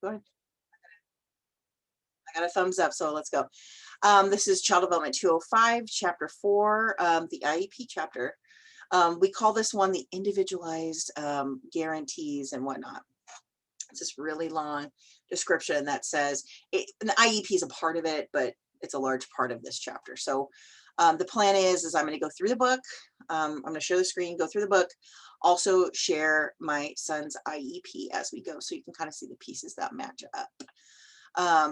Go ahead. I got a thumbs up, so let's go. This is Child Development 205, Chapter 4, the IEP chapter. We call this one the individualized guarantees and whatnot. It's this really long description that says the IEP is a part of it, but it's a large part of this chapter. So the plan is I'm going to go through the book. I'm going to show the screen, go through the book, also share my son's IEP as we go, so you can kind of see the pieces that match up.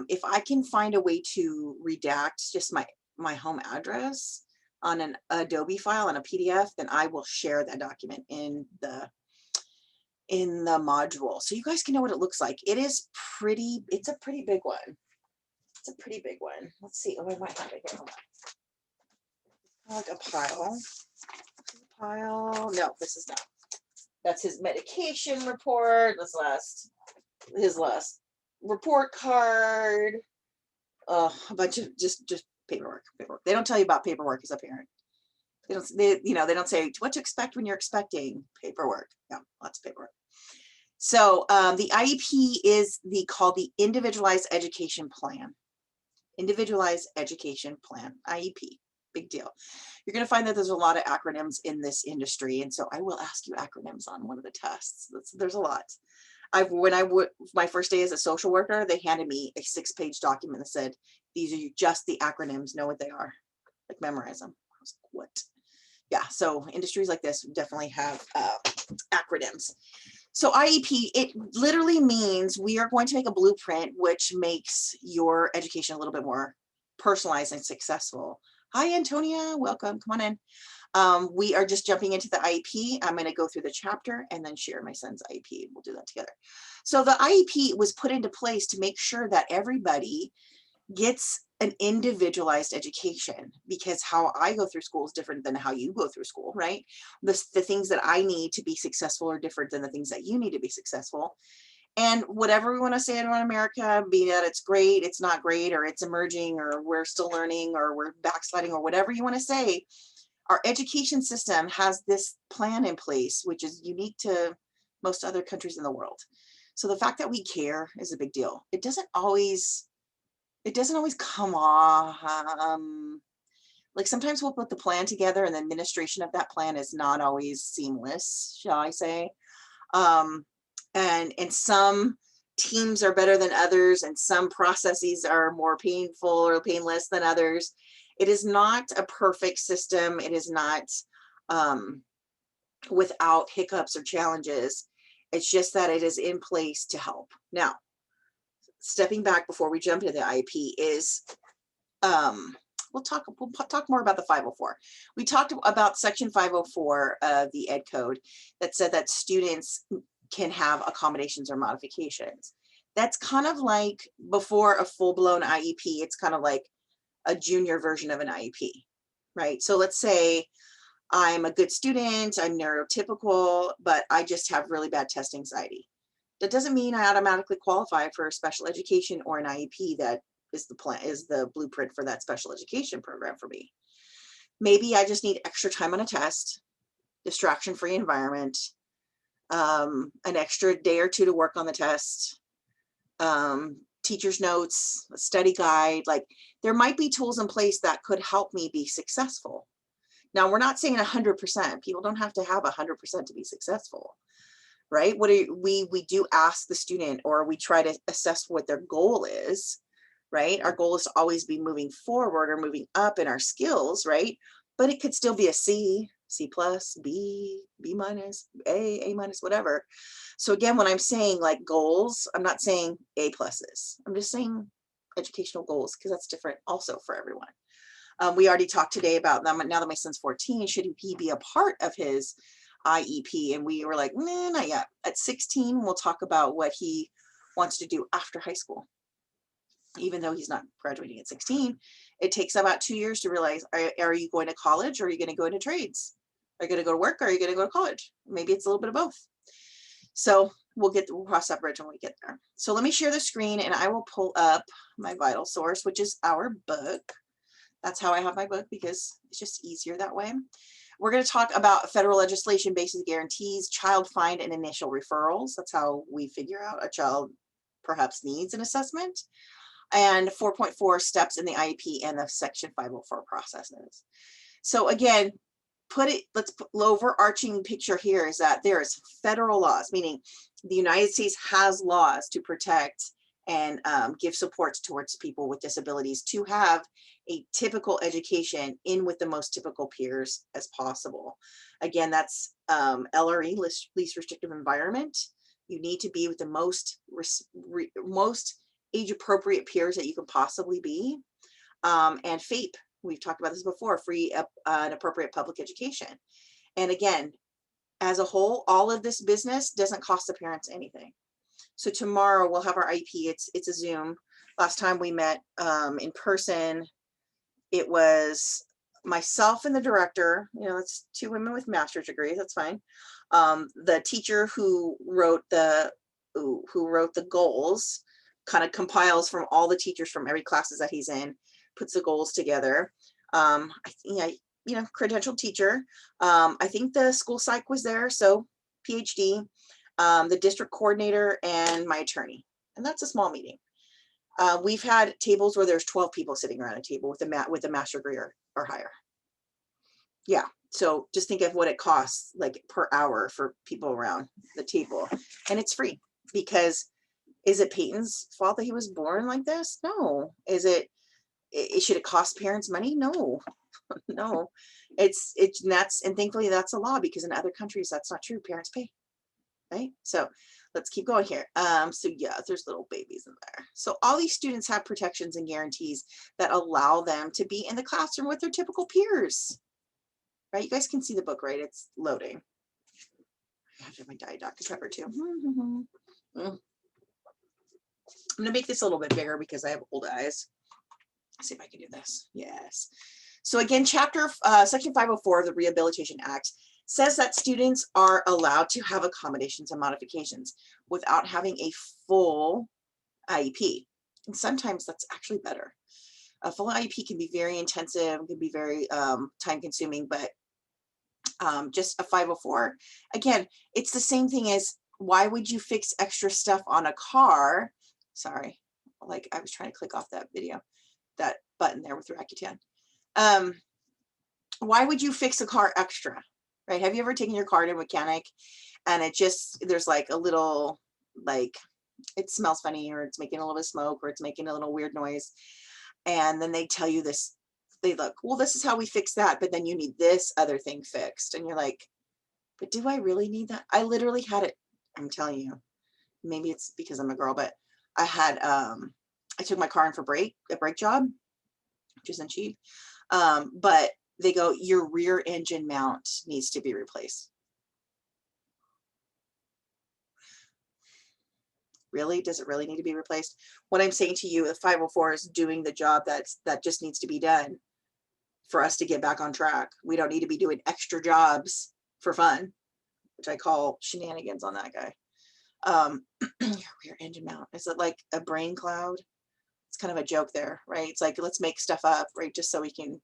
If I can find a way to redact just my home address on an Adobe file and a PDF, then I will share that document in the module, so you guys can know what it looks like. It's a pretty big one. It's a pretty big one. Let's see. Oh, I might have it here. Hold on. Like a pile. No, this is not. That's his medication report. His last report card. A bunch of just paperwork. They don't tell you about paperwork as a parent. They don't say what to expect when you're expecting paperwork. No, lots of paperwork. So the IEP is called the Individualized Education Plan. Individualized Education Plan, IEP, big deal. You're going to find that there's a lot of acronyms in this industry, and so I will ask you acronyms on one of the tests. There's a lot. My first day as a social worker, they handed me a 6-page document that said, these are just the acronyms, know what they are, like memorize them. I was like, what? Yeah, so industries like this definitely have acronyms. So IEP, it literally means we are going to make a blueprint which makes your education a little bit more personalized and successful. Hi, Antonia, welcome, come on in. We are just jumping into the IEP. I'm going to go through the chapter and then share my son's IEP. We'll do that together. So the IEP was put into place to make sure that everybody gets an individualized education, because how I go through school is different than how you go through school, right? The things that I need to be successful are different than the things that you need to be successful. And whatever we want to say about America, be that it's great, it's not great, or it's emerging, or we're still learning, or we're backsliding, or whatever you want to say, our education system has this plan in place, which is unique to most other countries in the world. So the fact that we care is a big deal. It doesn't always come off. Like sometimes we'll put the plan together and the administration of that plan is not always seamless, shall I say. And some teams are better than others, and some processes are more painful or painless than others. It is not a perfect system. It is not without hiccups or challenges. It's just that it is in place to help. Now, stepping back before we jump into the IEP is, we'll talk more about the 504. We talked about section 504 of the Ed Code that said that students can have accommodations or modifications. That's kind of like before a full-blown IEP, it's kind of like a junior version of an IEP, right? So let's say I'm a good student, I'm neurotypical, but I just have really bad test anxiety. That doesn't mean I automatically qualify for a special education or an IEP that is the blueprint for that special education program for me. Maybe I just need extra time on a test, distraction-free environment, an extra day or two to work on the test, teacher's notes, a study guide. Like there might be tools in place that could help me be successful. Now, we're not saying 100%. People don't have to have 100% to be successful, right? We do ask the student, or we try to assess what their goal is, right? Our goal is to always be moving forward or moving up in our skills, right? But it could still be a C, C+, B, B minus, A minus, whatever. So again, when I'm saying like goals, I'm not saying A pluses. I'm just saying educational goals, because that's different also for everyone. We already talked today about them. Now that my son's 14, should he be a part of his IEP? And we were like, nah, not yet. At 16, we'll talk about what he wants to do after high school. Even though he's not graduating at 16, it takes about 2 years to realize, are you going to college, or are you going to go into trades? Are you going to go to work, or are you going to go to college? Maybe it's a little bit of both. So we'll cross that bridge when we get there. So let me share the screen and I will pull up my vital source, which is our book. That's how I have my book, because it's just easier that way. We're going to talk about federal legislation, basic guarantees, child find and initial referrals. That's how we figure out a child perhaps needs an assessment, and 4.4 steps in the IEP and the Section 504 processes. So again, let's put the overarching picture here is that there is federal laws, meaning the United States has laws to protect and give supports towards people with disabilities to have a typical education in with the most typical peers as possible. Again, that's LRE, least restrictive environment. You need to be with the most age appropriate peers that you can possibly be. And FAPE, we've talked about this before, free and appropriate public education. And again, as a whole, all of this business doesn't cost the parents anything. So tomorrow we'll have our IEP. It's a Zoom. Last time we met in person, it was myself and the director. You know, it's 2 women with master's degrees. That's fine. The teacher who wrote the goals kind of compiles from all the teachers from every classes that he's in, puts the goals together. I think credentialed teacher. I think the school psych was there, so PhD. The district coordinator and my attorney, and that's a small meeting. We've had tables where there's 12 people sitting around a table with a master degree or higher. Yeah, so just think of what it costs like per hour for people around the table, and it's free. Because is it Peyton's fault that he was born like this? No. Should it cost parents money? No. No. And thankfully that's a law, because in other countries that's not true. Parents pay. Right? So let's keep going here. So yeah, there's little babies in there. So all these students have protections and guarantees that allow them to be in the classroom with their typical peers. Right? You guys can see the book, right? It's loading. I have to have my Diet Dr. Pepper too. I'm gonna make this a little bit bigger because I have old eyes. Let's see if I can do this. Yes. So again, Section 504 of the Rehabilitation Act says that students are allowed to have accommodations and modifications without having a full IEP. And sometimes that's actually better. A full IEP can be very intensive, can be very time consuming, but just a 504, again, it's the same thing as, why would you fix extra stuff on a car? Sorry, like I was trying to click off that video, that button there with Rakuten. Why would you fix a car extra? Right? Have you ever taken your car to a mechanic and there's like a little, like, it smells funny, or it's making a little bit of smoke, or it's making a little weird noise. And then they tell you this, they look, well, this is how we fix that, but then you need this other thing fixed. And you're like, but do I really need that? I literally had it. I'm telling you, maybe it's because I'm a girl, but I had, I took my car in for a brake job, which isn't cheap. But they go, your rear engine mount needs to be replaced. Really? Does it really need to be replaced? What I'm saying to you, the 504 is doing the job that just needs to be done for us to get back on track. We don't need to be doing extra jobs for fun, which I call shenanigans on that guy. Your rear engine mount, is it like a brain cloud? It's kind of a joke there, right? It's like, let's make stuff up, right? Just so we can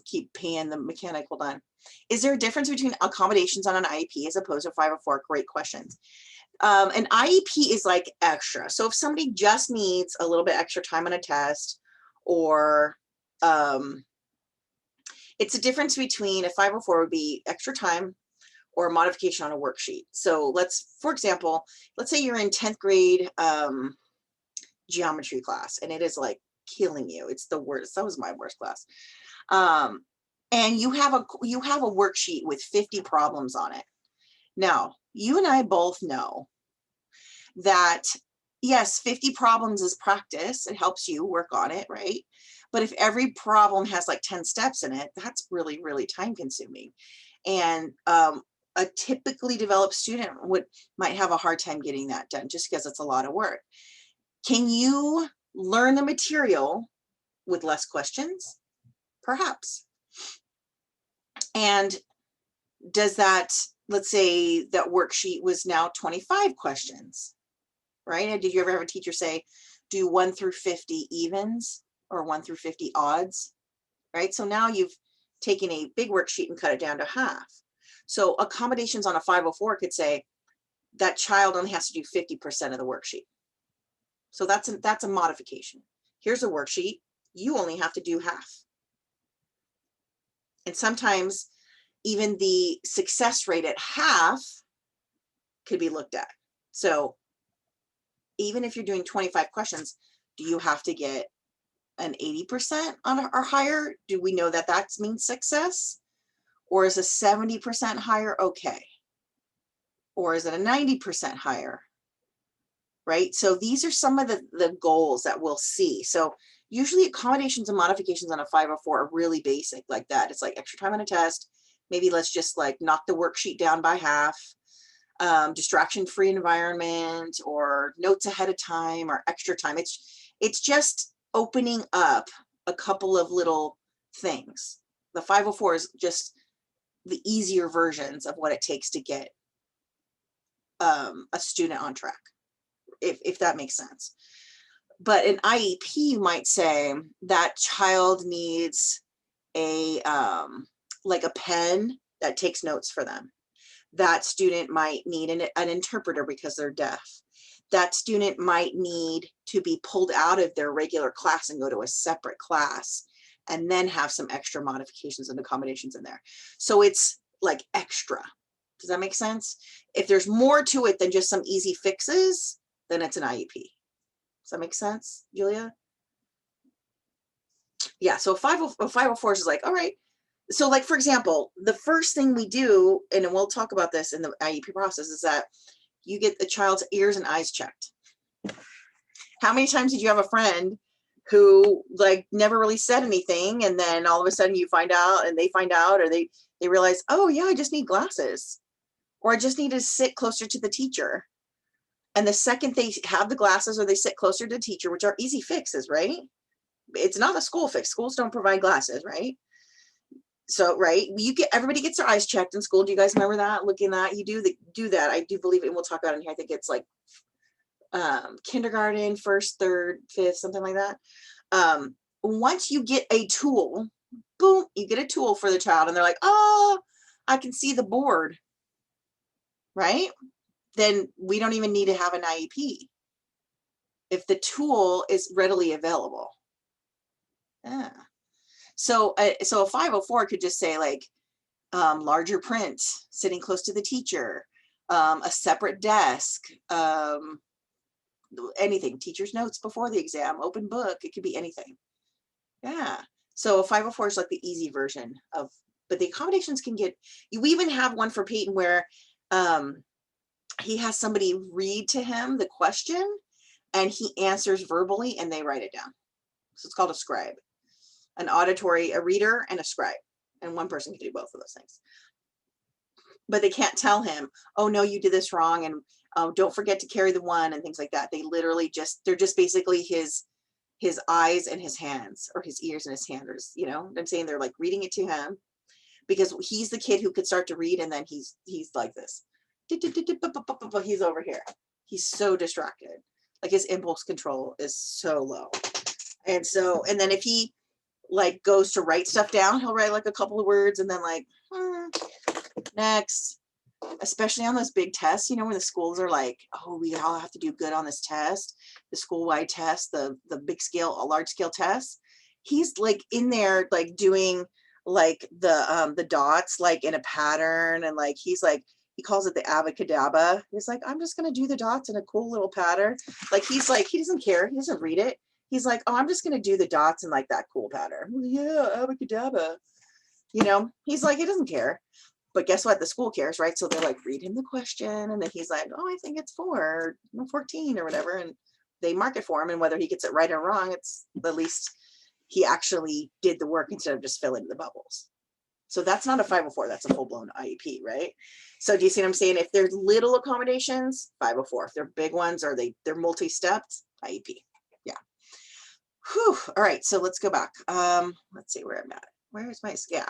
keep paying the mechanic. Hold on. Is there a difference between accommodations on an IEP as opposed to 504? Great questions. An IEP is like extra. So if somebody just needs a little bit extra time on a test, or it's a difference between a 504 would be extra time or a modification on a worksheet. So for example, let's say you're in 10th grade geometry class, and it is like killing you. It's the worst. That was my worst class. And you have a worksheet with 50 problems on it. Now, you and I both know that, yes, 50 problems is practice. It helps you work on it, right? But if every problem has like 10 steps in it, that's really, really time consuming. And a typically developed student might have a hard time getting that done just because it's a lot of work. Can you learn the material with less questions? Perhaps. And does that, let's say that worksheet was now 25 questions, right? And did you ever have a teacher say, do 1 through 50 evens or 1 through 50 odds, right? So now you've taken a big worksheet and cut it down to half. So accommodations on a 504 could say, that child only has to do 50% of the worksheet. So that's a modification. Here's a worksheet. You only have to do half. And sometimes even the success rate at half could be looked at. So even if you're doing 25 questions, do you have to get an 80% on or higher? Do we know that that means success? Or is a 70% higher okay? Or is it a 90% higher? Right? So these are some of the goals that we'll see. So usually accommodations and modifications on a 504 are really basic like that. It's like extra time on a test. Maybe let's just like knock the worksheet down by half. Distraction-free environment, or notes ahead of time, or extra time. It's just opening up a couple of little things. The 504 is just the easier versions of what it takes to get a student on track, if that makes sense. But an IEP, you might say that child needs a like a pen that takes notes for them. That student might need an interpreter because they're deaf. That student might need to be pulled out of their regular class and go to a separate class, and then have some extra modifications and accommodations in there. So it's like extra. Does that make sense? If there's more to it than just some easy fixes, then it's an IEP. Does that make sense, Julia? Yeah, so 504 is like, all right. So like, for example, the first thing we do, and we'll talk about this in the IEP process, is that you get the child's ears and eyes checked. How many times did you have a friend who like never really said anything, and then all of a sudden you find out, and they find out, or they realize, oh yeah, I just need glasses, or I just need to sit closer to the teacher. And the second they have the glasses or they sit closer to the teacher, which are easy fixes, right? It's not a school fix. Schools don't provide glasses, right? So, right, you get, everybody gets their eyes checked in school. Do you guys remember that? Looking at, you do that. I do believe it, and we'll talk about it in here. I think it's like kindergarten, first, third, fifth, something like that. Once you get a tool, boom, you get a tool for the child, and they're like, oh, I can see the board, right? Then we don't even need to have an IEP if the tool is readily available. Yeah. So a 504 could just say like larger print, sitting close to the teacher, a separate desk, anything, teacher's notes before the exam, open book, it could be anything. Yeah. So a 504 is like the easy version of, but the accommodations can get, we even have one for Peyton where he has somebody read to him the question and he answers verbally and they write it down. So it's called a scribe. An auditory, a reader and a scribe, and one person can do both of those things. But they can't tell him, oh no, you did this wrong, and oh, don't forget to carry the one, and things like that. They literally just, they're just basically his eyes and his hands, or his ears and his hands, you know what I'm saying? They're like reading it to him, because he's the kid who could start to read and then he's like this. He's over here. He's so distracted. Like his impulse control is so low. And so, and then if he like goes to write stuff down, he'll write like a couple of words and then like next, especially on those big tests, you know, when the schools are like, oh, we all have to do good on this test, the school-wide test, the big scale, a large scale test. He's like in there like doing like the dots like in a pattern, and like he's like, he calls it the abacadabra. He's like, I'm just gonna do the dots in a cool little pattern. Like he's like, he doesn't care, he doesn't read it. He's like, oh, I'm just going to do the dots in like that cool pattern. Well, yeah, abacadabra. You know, he's like, he doesn't care. But guess what? The school cares, right? So they're like, read him the question. And then he's like, oh, I think it's 4 or 14 or whatever. And they mark it for him. And whether he gets it right or wrong, it's at least he actually did the work instead of just filling the bubbles. So that's not a 504. That's a full-blown IEP, right? So do you see what I'm saying? If there's little accommodations, 504. If they're big ones or they're multi-stepped, IEP. Yeah. Whew. All right, so let's go back. Let's see where I'm at. Where's my, yeah.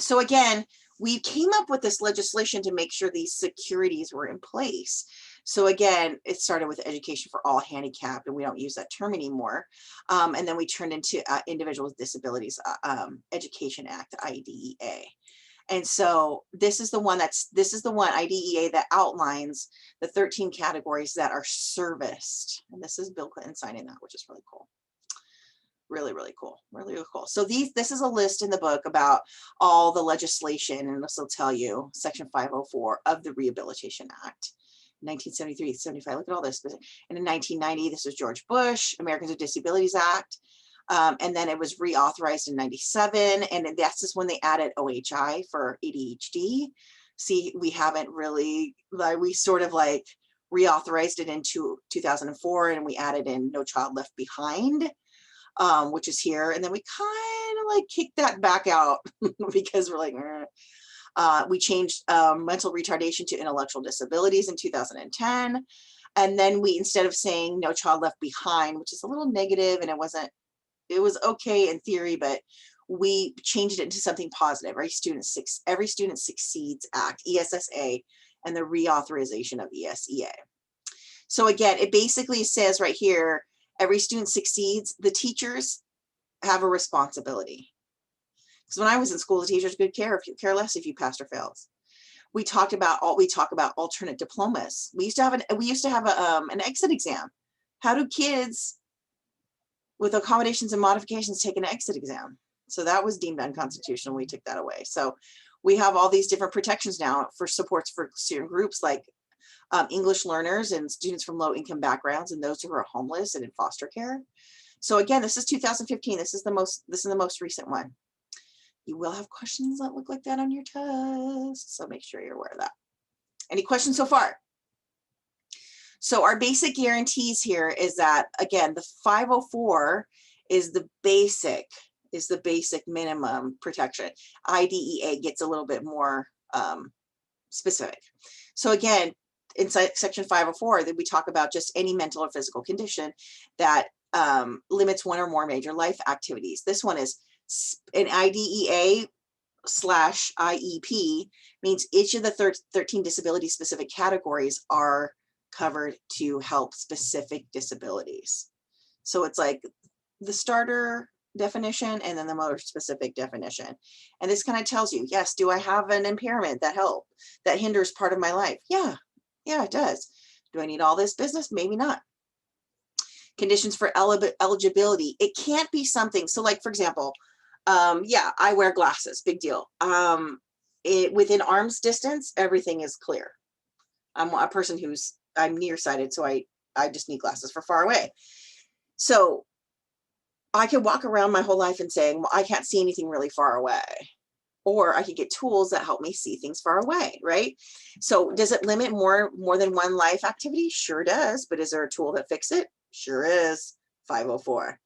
So again, we came up with this legislation to make sure these securities were in place. So again, it started with education for all handicapped, and we don't use that term anymore. And then we turned into Individuals with Disabilities Education Act, IDEA. And so this is the one IDEA that outlines the 13 categories that are serviced. And this is Bill Clinton signing that, which is really cool. Really, really cool. Really, really cool. So this is a list in the book about all the legislation, and this will tell you Section 504 of the Rehabilitation Act. 1973, 75, look at all this. And in 1990, this was George Bush, Americans with Disabilities Act. And then it was reauthorized in 97. And that's just when they added OHI for ADHD. See, we haven't really, we sort of like reauthorized it into 2004, and we added in No Child Left Behind, which is here. And then we kind of like kicked that back out because we're like, we changed mental retardation to intellectual disabilities in 2010. And then we, instead of saying No Child Left Behind, which is a little negative, and it was okay in theory, but we changed it into something positive. Every Student Succeeds Act, ESSA, and the reauthorization of ESEA. So again, it basically says right here, every student succeeds. The teachers have a responsibility. Because when I was in school, the teachers could care less if you passed or failed. We talk about alternate diplomas. We used to have an exit exam. How do kids with accommodations and modifications take an exit exam? So that was deemed unconstitutional. We took that away. So we have all these different protections now for supports for student groups like English learners and students from low income backgrounds and those who are homeless and in foster care. So again, this is 2015. This is the most recent one. You will have questions that look like that on your test, so make sure you're aware of that. Any questions so far? So our basic guarantees here is that, again, the 504 is the basic minimum protection. IDEA gets a little bit more specific. So again, in Section 504, that we talk about just any mental or physical condition that limits one or more major life activities. This one is an IDEA / IEP, means each of the 13 disability specific categories are covered to help specific disabilities. So it's like the starter definition and then the more specific definition. And this kind of tells you, yes, do I have an impairment that hinders part of my life? Yeah, it does. Do I need all this business? Maybe not. Conditions for eligibility. It can't be something. So like, for example, yeah, I wear glasses, big deal. Within arm's distance, everything is clear. I'm a person I'm nearsighted, so I just need glasses for far away. So I could walk around my whole life and saying, well, I can't see anything really far away. Or I could get tools that help me see things far away, right? So does it limit more than one life activity? Sure does. But is there a tool that fixes it? Sure is. 504.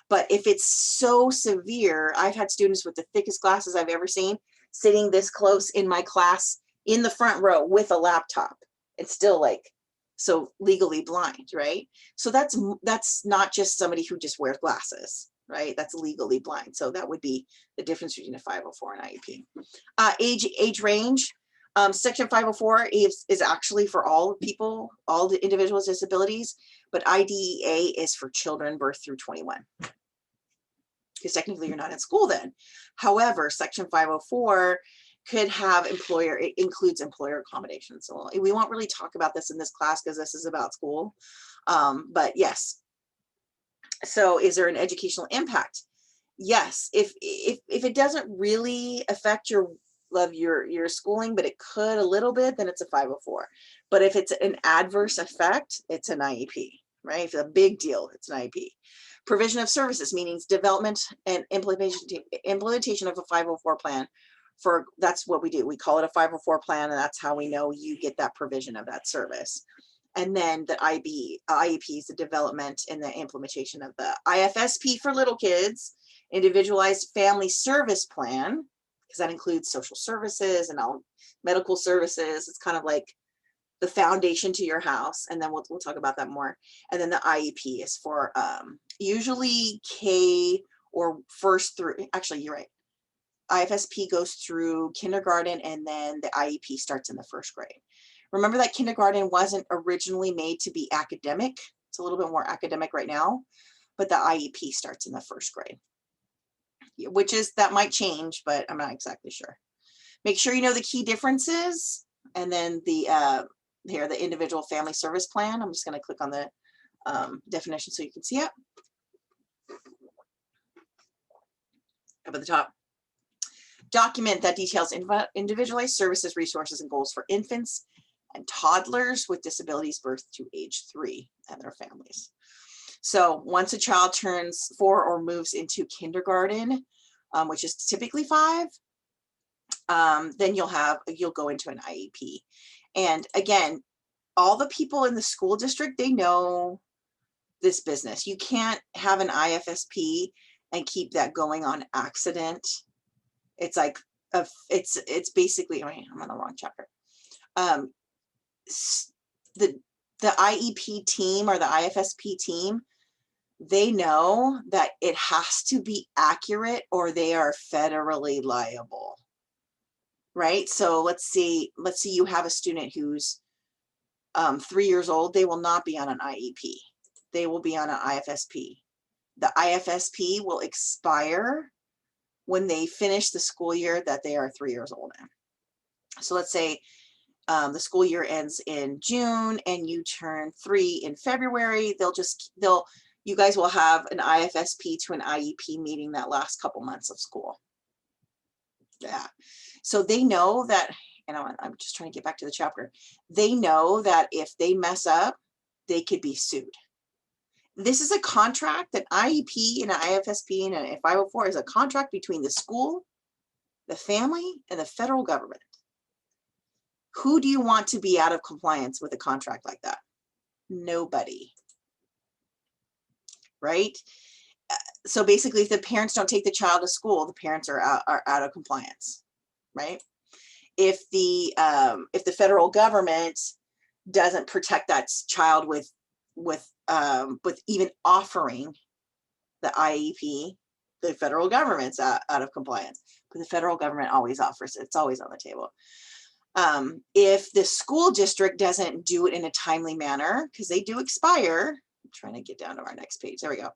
But if it's so severe, I've had students with the thickest glasses I've ever seen sitting this close in my class in the front row with a laptop. It's still like, so legally blind, right? So that's not just somebody who just wears glasses, right? That's legally blind. So that would be the difference between a 504 and IEP. Age range. Section 504 is actually for all people, all the individuals with disabilities, but IDEA is for children birth through 21. Because technically you're not in school then. However, Section 504 could have it includes employer accommodations. So we won't really talk about this in this class because this is about school. But yes. So is there an educational impact? Yes. If it doesn't really affect your schooling, but it could a little bit, then it's a 504. But if it's an adverse effect, it's an IEP, right? If it's a big deal, it's an IEP. Provision of services, meaning development and implementation of a 504 plan. That's what we do. We call it a 504 plan, and that's how we know you get that provision of that service. And then the IEP is the development and the implementation of the IFSP for little kids, individualized family service plan, because that includes social services and all medical services. It's kind of like the foundation to your house. And then we'll talk about that more. And then the IEP is for usually K or first through, actually, you're right. IFSP goes through kindergarten, and then the IEP starts in the first grade. Remember that kindergarten wasn't originally made to be academic. It's a little bit more academic right now, but the IEP starts in the first grade, that might change, but I'm not exactly sure. Make sure you know the key differences, and then here, the individual family service plan. I'm just going to click on the definition so you can see it. Up at the top. Document that details individualized services, resources, and goals for infants and toddlers with disabilities birth to age 3 and their families. So once a child turns 4 or moves into kindergarten, which is typically 5, then you'll go into an IEP. And again, all the people in the school district, they know this business. You can't have an IFSP and keep that going on accident. It's like it's basically, I'm on the wrong chapter. The IEP team or the IFSP team, they know that it has to be accurate or they are federally liable. Right? So let's see you have a student who's 3 years old. They will not be on an IEP. They will be on an IFSP. The IFSP will expire when they finish the school year that they are 3 years old in. So let's say the school year ends in June and you turn 3 in February. You guys will have an IFSP to an IEP meeting that last couple months of school. Yeah. So they know that, and I'm just trying to get back to the chapter. They know that if they mess up, they could be sued. This is a contract that IEP and an IFSP and a 504 is a contract between the school, the family, and the federal government. Who do you want to be out of compliance with a contract like that? Nobody. Right? So basically, if the parents don't take the child to school, the parents are out of compliance. Right? If the federal government doesn't protect that child with even offering the IEP, the federal government's out of compliance. But the federal government always offers it. It's always on the table. If the school district doesn't do it in a timely manner, because they do expire, I'm trying to get down to our next page. There we go.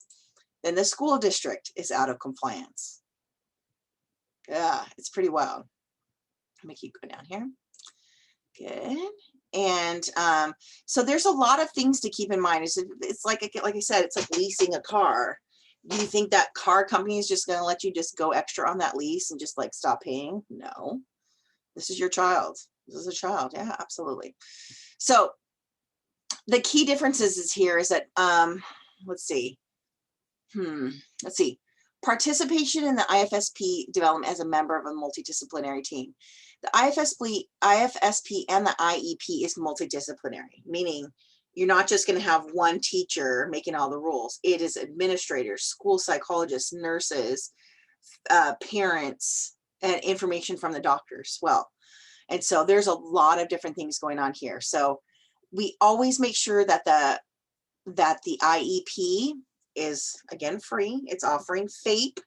Then the school district is out of compliance. Yeah, it's pretty wild. Let me keep going down here. Good. And so there's a lot of things to keep in mind. It's like I said, it's like leasing a car. Do you think that car company is just going to let you just go extra on that lease and just like stop paying? No. This is your child. This is a child. Yeah, absolutely. So the key differences is here is that, let's see. Participation in the IFSP development as a member of a multidisciplinary team. The IFSP and the IEP is multidisciplinary, meaning you're not just going to have one teacher making all the rules. It is administrators, school psychologists, nurses, parents, and information from the doctors as well. And so there's a lot of different things going on here. So we always make sure that the IEP is, again, free. It's offering FAPE.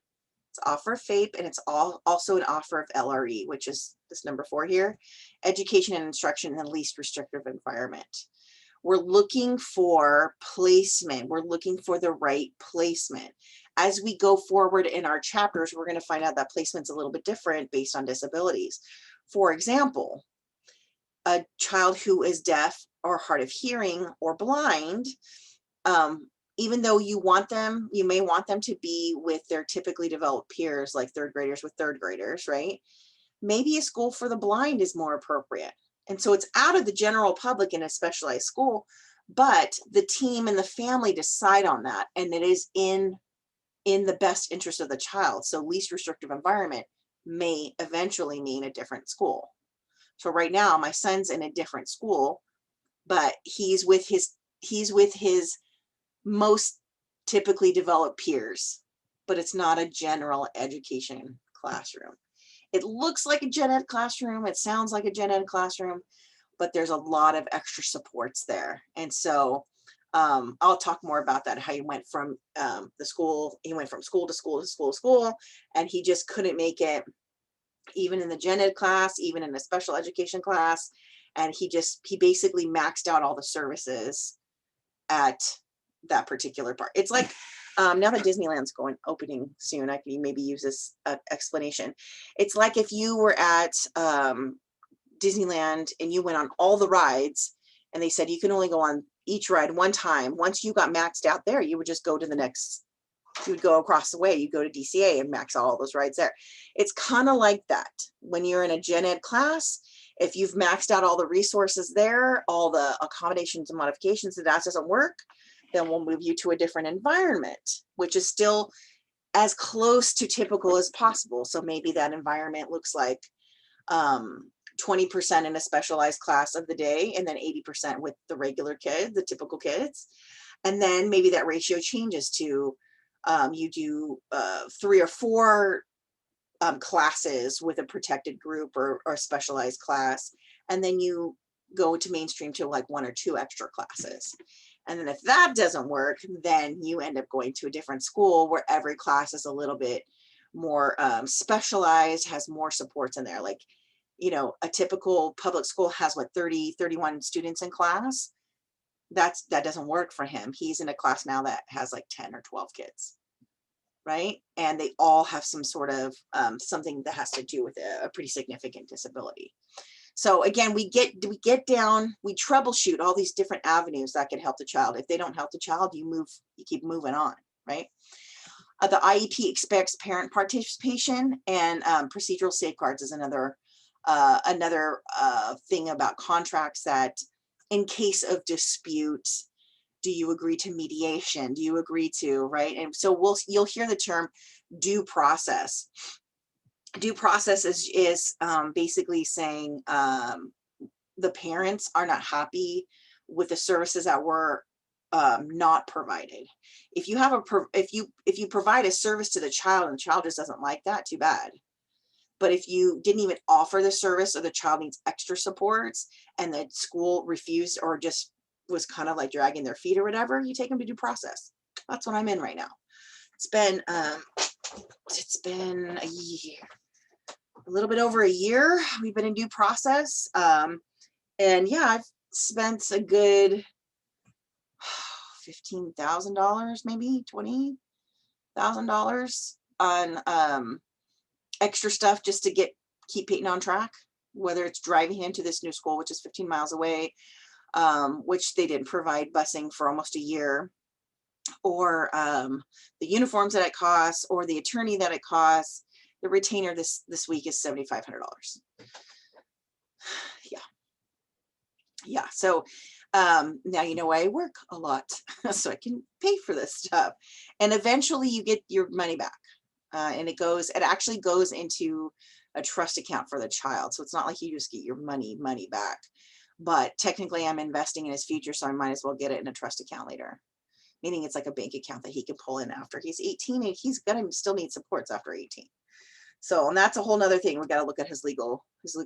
It's offer FAPE, and it's also an offer of LRE, which is this number 4 here, education and instruction in the least restrictive environment. We're looking for placement. We're looking for the right placement. As we go forward in our chapters, we're going to find out that placement's a little bit different based on disabilities. For example, a child who is deaf or hard of hearing or blind, even though you may want them to be with their typically developed peers, like 3rd graders with 3rd graders, right? Maybe a school for the blind is more appropriate. And so it's out of the general public in a specialized school, but the team and the family decide on that, and it is in the best interest of the child. So least restrictive environment may eventually mean a different school. So right now, my son's in a different school, but he's with his most typically developed peers, but it's not a general education classroom. It looks like a gen ed classroom. It sounds like a gen ed classroom, but there's a lot of extra supports there. And so I'll talk more about that, how he went from school to school to school to school, and he just couldn't make it even in the gen ed class, even in a special education class. And he basically maxed out all the services at that particular part. It's like Now that Disneyland's opening soon, I can maybe use this explanation. It's like if you were at Disneyland and you went on all the rides and they said you can only go on each ride one time. Once you got maxed out there, you would just go to the next, you would go across the way, you go to DCA and max all those rides there. It's kind of like that when you're in a gen ed class. If you've maxed out all the resources there, all the accommodations and modifications, and that doesn't work, then we'll move you to a different environment, which is still as close to typical as possible. So maybe that environment looks like 20% in a specialized class of the day, and then 80% with the regular kids, the typical kids. And then maybe that ratio changes to you do 3 or 4 classes with a protected group or a specialized class, and then you go to mainstream to like 1 or 2 extra classes. And then if that doesn't work, then you end up going to a different school where every class is a little bit more specialized, has more supports in there. Like, you know, a typical public school has what, 30, 31 students in class. That doesn't work for him. He's in a class now that has like 10 or 12 kids, right? And they all have some sort of something that has to do with a pretty significant disability. So again, we get down, we troubleshoot all these different avenues that can help the child. If they don't help the child, you keep moving on, right? The IEP expects parent participation, and procedural safeguards is another thing about contracts, that in case of dispute, do you agree to mediation? Do you agree to, right? And so you'll hear the term due process. Due process is basically saying the parents are not happy with the services that were not provided. If you have if you provide a service to the child and the child just doesn't like that, too bad. But if you didn't even offer the service, or the child needs extra supports and the school refused or just was kind of like dragging their feet or whatever, you take them to due process. That's what I'm in right now. It's been a year, a little bit over a year. We've been in due process. And yeah, I've spent a good $15,000, maybe $20,000 on extra stuff just to keep Peyton on track, whether it's driving him to this new school, which is 15 miles away, which they didn't provide busing for almost a year, or the uniforms that it costs, or the attorney that it costs. The retainer this week is $7,500. Yeah. So now you know why I work a lot, so I can pay for this stuff, and eventually you get your money back. And it actually goes into a trust account for the child. So it's not like you just get your money back, but technically I'm investing in his future, so I might as well get it in a trust account later. Meaning it's like a bank account that he can pull in after he's 18, and he's gonna still need supports after 18. So, and that's a whole nother thing. We got to look at his legal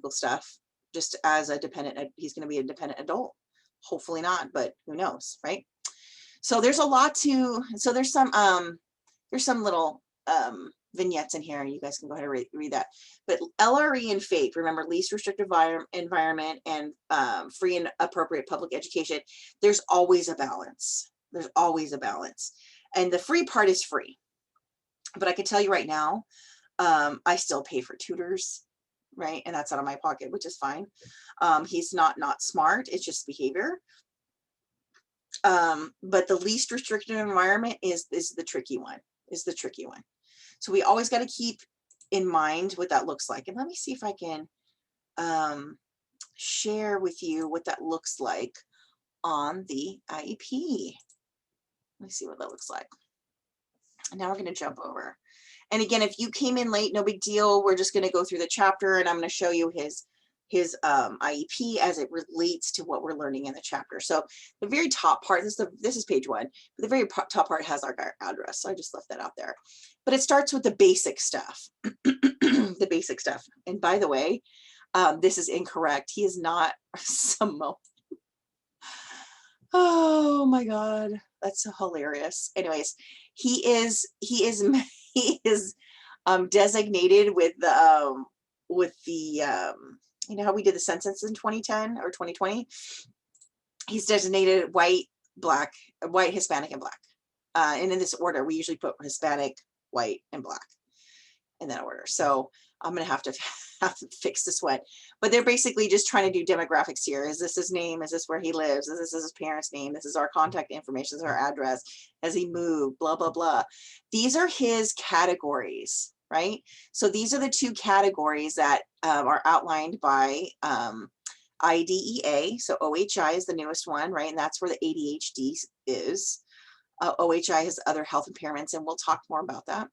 stuff, just as a dependent. He's going to be a dependent adult. Hopefully not, but who knows, right? So there's a lot to, so there's some little vignettes in here. You guys can go ahead and read that. But LRE and FAPE, remember, least restrictive environment and free and appropriate public education. There's always a balance. There's always a balance. And the free part is free. But I can tell you right now, I still pay for tutors, right? And that's out of my pocket, which is fine. He's not smart. It's just behavior. But the least restrictive environment is the tricky one. So we always got to keep in mind what that looks like. And let me see if I can share with you what that looks like on the IEP. Let me see what that looks like. And now we're going to jump over. And again, if you came in late, no big deal. We're just going to go through the chapter, and I'm going to show you his IEP as it relates to what we're learning in the chapter. So the very top part, this is page 1, but the very top part has our address. So I just left that out there. But it starts with the basic stuff, the basic stuff. And by the way, this is incorrect. He is not Samoan. Oh my God, that's so hilarious. Anyways, he is designated with the you know how we did the census in 2010 or 2020? He's designated white, Hispanic, and black. and in this order, we usually put Hispanic, white, and Black in that order. So I'm going to have to fix this one, but they're basically just trying to do demographics here. Is this his name? Is this where he lives? Is this his parents' name? This is our contact information. This is our address. Has he moved? Blah, blah, blah. These are his categories, right? So these are the two categories that are outlined by IDEA. So OHI is the newest one, right? And that's where the ADHD is. OHI has other health impairments, and we'll talk more about that.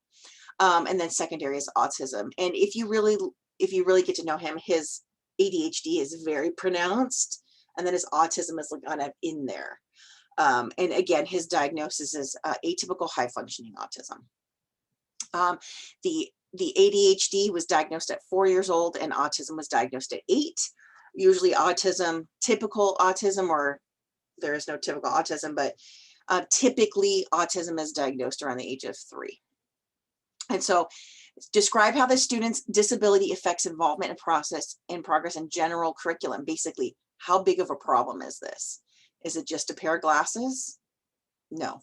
And then secondary is autism. And if you really get to know him, his ADHD is very pronounced, and then his autism is kind of in there. And again, his diagnosis is atypical high functioning autism. The ADHD was diagnosed at 4 years old, and autism was diagnosed at 8. Usually autism, typical autism, or there is no typical autism, but typically autism is diagnosed around the age of 3. And so describe how the student's disability affects involvement and progress in general curriculum. Basically, how big of a problem is this? Is it just a pair of glasses? No.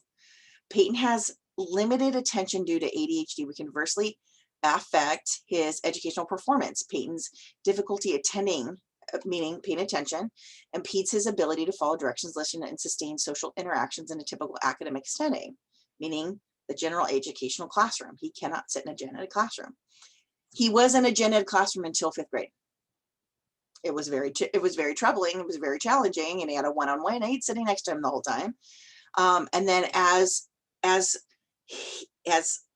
Peyton has limited attention due to ADHD, which conversely affect his educational performance. Peyton's difficulty attending, meaning paying attention, impedes his ability to follow directions, listen, and sustain social interactions in a typical academic setting, meaning the general educational classroom. He cannot sit in a gen ed classroom. He was in a gen ed classroom until 5th grade. It was very troubling. It was very challenging, and he had a one-on-one aide sitting next to him the whole time. And then as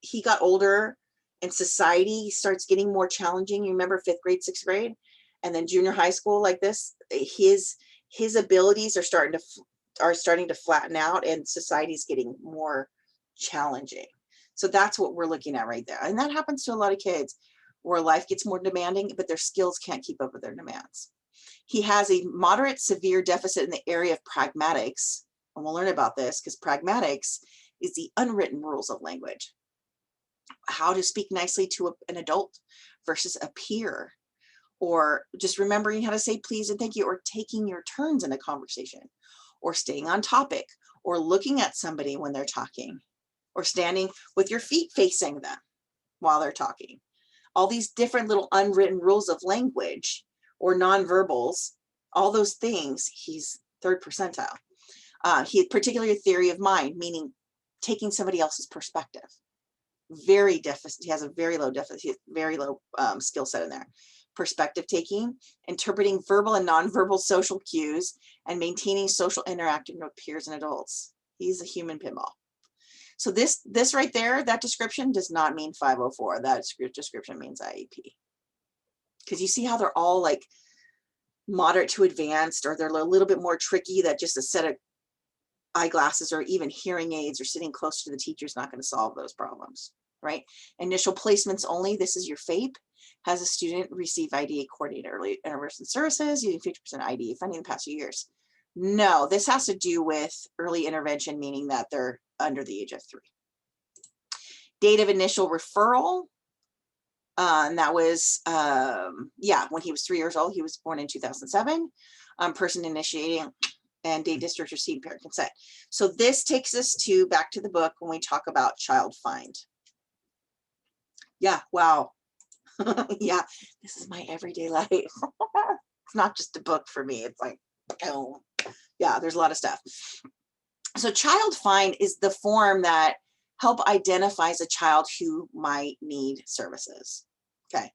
he got older and society starts getting more challenging, you remember 5th grade, 6th grade, and then junior high school like this, his abilities are starting to flatten out, and society's getting more challenging. So that's what we're looking at right there. And that happens to a lot of kids, where life gets more demanding, but their skills can't keep up with their demands. He has a moderate severe deficit in the area of pragmatics. And we'll learn about this, because pragmatics is the unwritten rules of language. How to speak nicely to an adult versus a peer, or just remembering how to say please and thank you, or taking your turns in a conversation, or staying on topic, or looking at somebody when they're talking, or standing with your feet facing them while they're talking. All these different little unwritten rules of language, or nonverbals, all those things, he's 3rd percentile. He particularly theory of mind, meaning taking somebody else's perspective. Very deficit. He has a very low deficit, very low skill set in there. Perspective taking, interpreting verbal and nonverbal social cues, and maintaining social interaction with peers and adults. He's a human pinball. So this right there, that description does not mean 504. That description means IEP. Because you see how they're all like moderate to advanced, or they're a little bit more tricky, that just a set of eyeglasses or even hearing aids or sitting close to the teacher is not going to solve those problems, right? Initial placements only. This is your FAPE. Has a student receive IDEA coordinated early intervention services using 50% IDEA funding in the past few years? No, this has to do with early intervention, meaning that they're under the age of 3. Date of initial referral. And that was, when he was 3 years old. He was born in 2007. Person initiating, and date district received parent consent. So this takes us back to the book when we talk about child find. Yeah, wow. Yeah, this is my everyday life. It's not just a book for me. It's like, oh, yeah, there's a lot of stuff. So child find is the form that help identifies a child who might need services. Okay,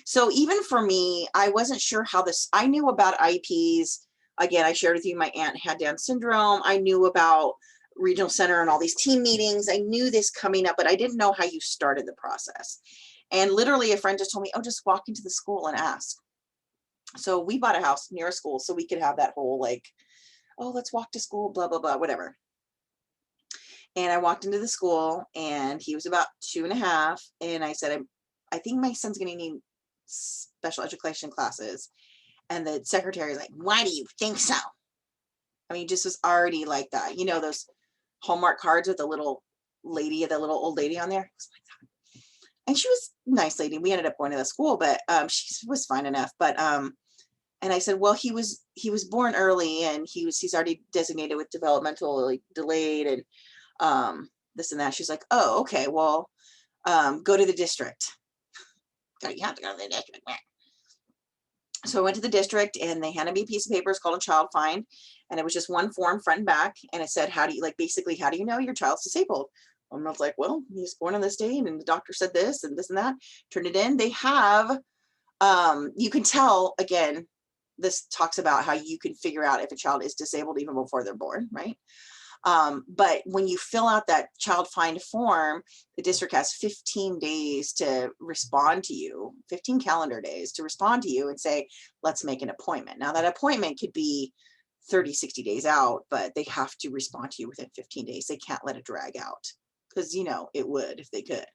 so even for me, I wasn't sure how this, I knew about IEPs. Again, I shared with you, my aunt had Down syndrome. I knew about regional center and all these team meetings. I knew this coming up, but I didn't know how you started the process. And literally a friend just told me, oh, just walk into the school and ask. So we bought a house near a school so we could have that whole like, oh, let's walk to school, blah, blah, blah, whatever. And I walked into the school, and he was about 2.5. And I said, I think my son's going to need special education classes. And the secretary was like, why do you think so? I mean, just was already like that. You know, those Hallmark cards with the little lady, the little old lady on there. It was like that. And she was a nice lady. We ended up going to the school, but she was fine enough. But and I said, well, he was born early, and he's already designated with developmental delayed, and this and that. She's like, oh, okay, well, go to the district. You have to go to the district. So I went to the district and they handed me a piece of paper. It's called a child find. And it was just one form front and back. And it said, how do you, like, basically, how do you know your child's disabled? And I was like, well, he was born on this day and the doctor said this and this and that. Turned it in. They have, you can tell, again, this talks about how you can figure out if a child is disabled even before they're born, right? But when you fill out that child find form, the district has 15 days to respond to you, 15 calendar days to respond to you and say, let's make an appointment. Now that appointment could be 30, 60 days out, but they have to respond to you within 15 days. They can't let it drag out because, you know, it would if they could.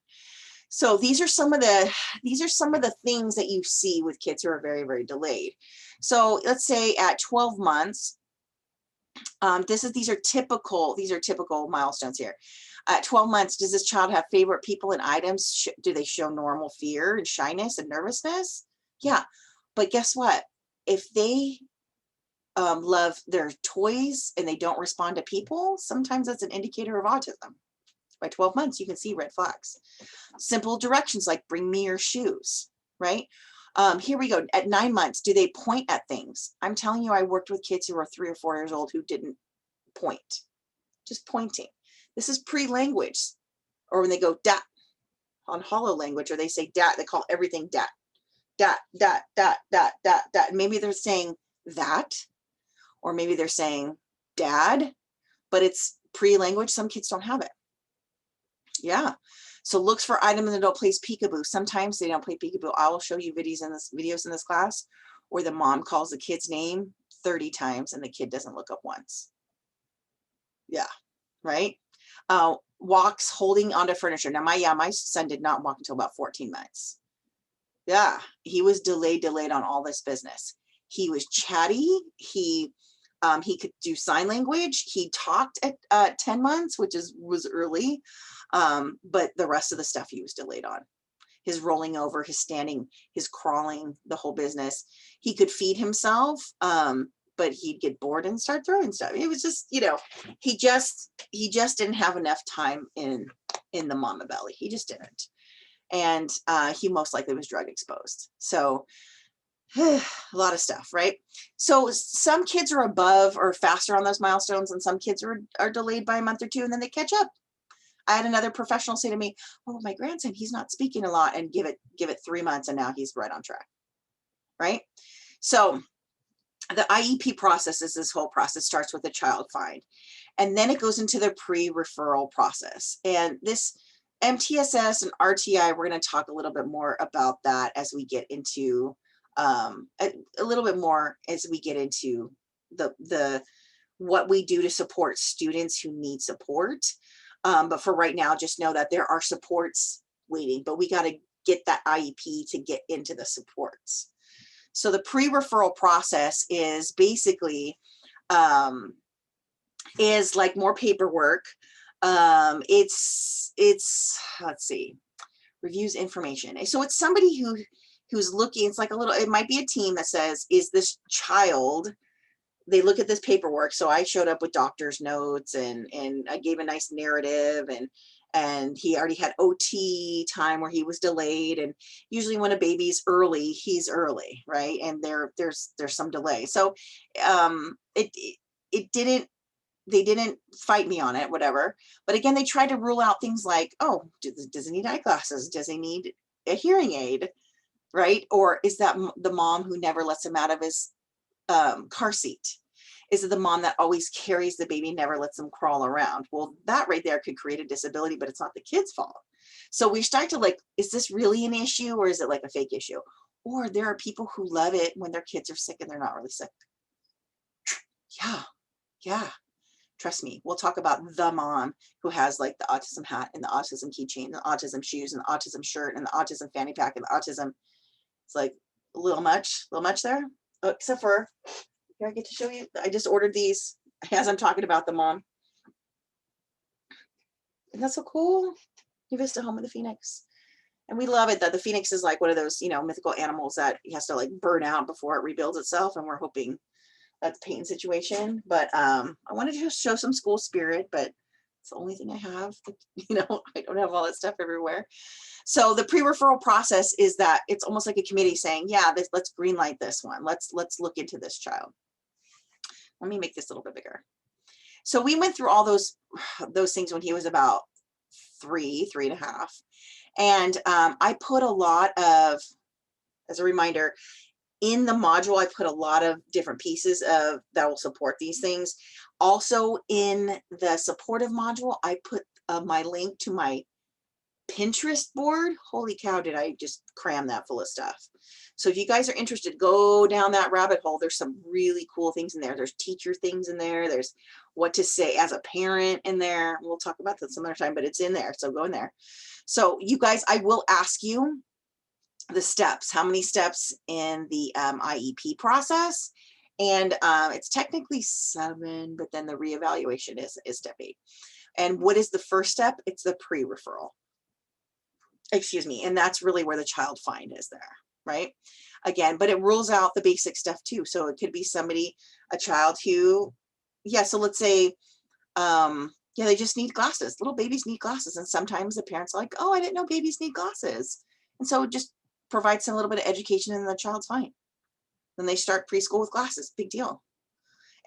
So these are some of the things that you see with kids who are very, very delayed. So let's say at 12 months, these are typical milestones here. At 12 months, does this child have favorite people and items? Do they show normal fear and shyness and nervousness? Yeah, but guess what? If they love their toys and they don't respond to people, sometimes that's an indicator of autism. By 12 months, you can see red flags. Simple directions like bring me your shoes, right? Here we go. At 9 months, do they point at things? I'm telling you, I worked with kids who were 3 or 4 years old who didn't point, just pointing. This is pre-language. Or when they go dat on hollow language, or they say dat, they call everything dat, dat, dat, dat, dat, dat, dat. Maybe they're saying that, or maybe they're saying dad, but it's pre-language. Some kids don't have it. Yeah. So looks for items that don't play peekaboo. Sometimes they don't play peekaboo. I will show you videos in this class where the mom calls the kid's name 30 times and the kid doesn't look up once. Yeah, right. Walks holding onto furniture. Now my son did not walk until about 14 months. Yeah, he was delayed on all this business. He was chatty. He could do sign language. He talked at 10 months, which was early. But the rest of the stuff he was delayed on. His rolling over, his standing, his crawling, the whole business. He could feed himself, but he'd get bored and start throwing stuff. It was just, you know, he just didn't have enough time in the mama belly. He just didn't. And he most likely was drug exposed. So a lot of stuff, right? So some kids are above or faster on those milestones, and some kids are delayed by a month or two, and then they catch up. I had another professional say to me, oh, my grandson, he's not speaking a lot, and give it 3 months, and now he's right on track, right? So the IEP process is this whole process. Starts with a child find, and then it goes into the pre-referral process. And this MTSS and RTI, we're going to talk a little bit more about that as we get into a little bit more as we get into the what we do to support students who need support. But for right now, just know that there are supports waiting, but we got to get that IEP to get into the supports. So the pre-referral process is basically is like more paperwork. It's let's see, reviews information. So it's somebody who's looking. It's like it might be a team that says, is this child? They look at this paperwork. So I showed up with doctor's notes and I gave a nice narrative, and he already had OT time where he was delayed. And usually when a baby's early, he's early, right? And there's some delay. So they didn't fight me on it, whatever. But again, they tried to rule out things like, oh, does he need eyeglasses? Does he need a hearing aid, right? Or is that the mom who never lets him out of his car seat? Is it the mom that always carries the baby, never lets them crawl around? Well, that right there could create a disability, but it's not the kid's fault. So we start to like, is this really an issue, or is it like a fake issue? Or there are people who love it when their kids are sick and they're not really sick. Yeah. Trust me, we'll talk about the mom who has like the autism hat and the autism keychain, the autism shoes and the autism shirt and the autism fanny pack and the autism. It's like a little much there. Oh, except for, here I get to show you. I just ordered these as I'm talking about the mom. Isn't that so cool? New Vista Home of the Phoenix. And we love it that the Phoenix is like one of those, mythical animals that has to like burn out before it rebuilds itself. And we're hoping that's a pain situation. But I wanted to just show some school spirit, but It's the only thing I have. I don't have all that stuff everywhere. So the pre-referral process is that it's almost like a committee saying, yeah, let's green light this one. Let's look into this child. Let me make this a little bit bigger. So we went through all those things when he was about 3.5. And I put a lot of, as a reminder, in the module, I put a lot of different pieces that will support these things. Also in the supportive module, I put my link to my Pinterest board. Holy cow, did I just cram that full of stuff. So if you guys are interested, go down that rabbit hole. There's some really cool things in there. There's teacher things in there. There's what to say as a parent in there. We'll talk about that some other time, but it's in there. So go in there. So you guys, I will ask you the steps, how many steps in the IEP process. And it's technically 7, but then the reevaluation is step 8. And what is the first step? It's the pre-referral. Excuse me. And that's really where the child find is there, right? Again, but it rules out the basic stuff too. So it could be a child who, yeah, so let's say, yeah, they just need glasses. Little babies need glasses. And sometimes the parents are like, oh, I didn't know babies need glasses. And so just provide some little bit of education and the child's fine. Then they start preschool with glasses, big deal.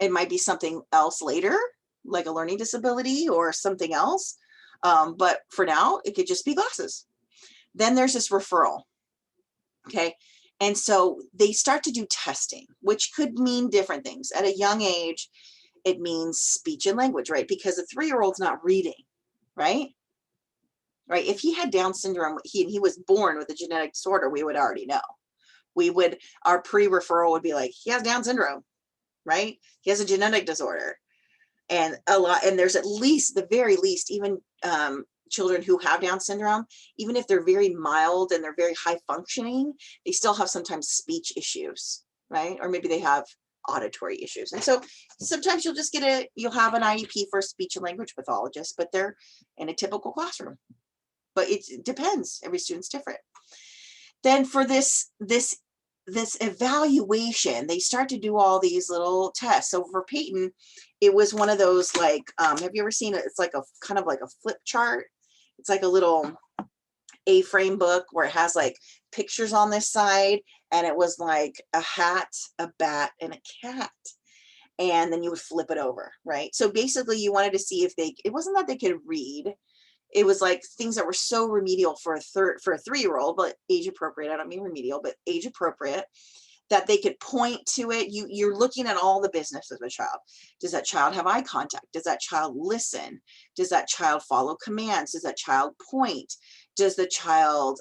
It might be something else later, like a learning disability or something else. But for now, it could just be glasses. Then there's this referral, okay? And so they start to do testing, which could mean different things. At a young age, it means speech and language, right? Because a 3-year-old's not reading, right? Right? If he had Down syndrome, he was born with a genetic disorder, we would already know. Our pre-referral would be like, he has Down syndrome, right? He has a genetic disorder. And there's at least, the very least, even children who have Down syndrome, even if they're very mild and they're very high functioning, they still have sometimes speech issues, right? Or maybe they have auditory issues. And so sometimes you'll have an IEP for a speech and language pathologist, but they're in a typical classroom. But it depends. Every student's different. Then for this evaluation, they start to do all these little tests. So for Peyton, it was one of those, like, have you ever seen it? It's like a kind of like a flip chart. It's like a little A-frame book where it has like pictures on this side, and it was like a hat, a bat, and a cat. And then you would flip it over, right? So basically you wanted to see if it wasn't that they could read. It was like things that were so remedial for a 3-year-old, but age appropriate. I don't mean remedial, but age appropriate, that they could point to it. You're looking at all the business of a child. Does that child have eye contact? Does that child listen? Does that child follow commands? Does that child point? Does the child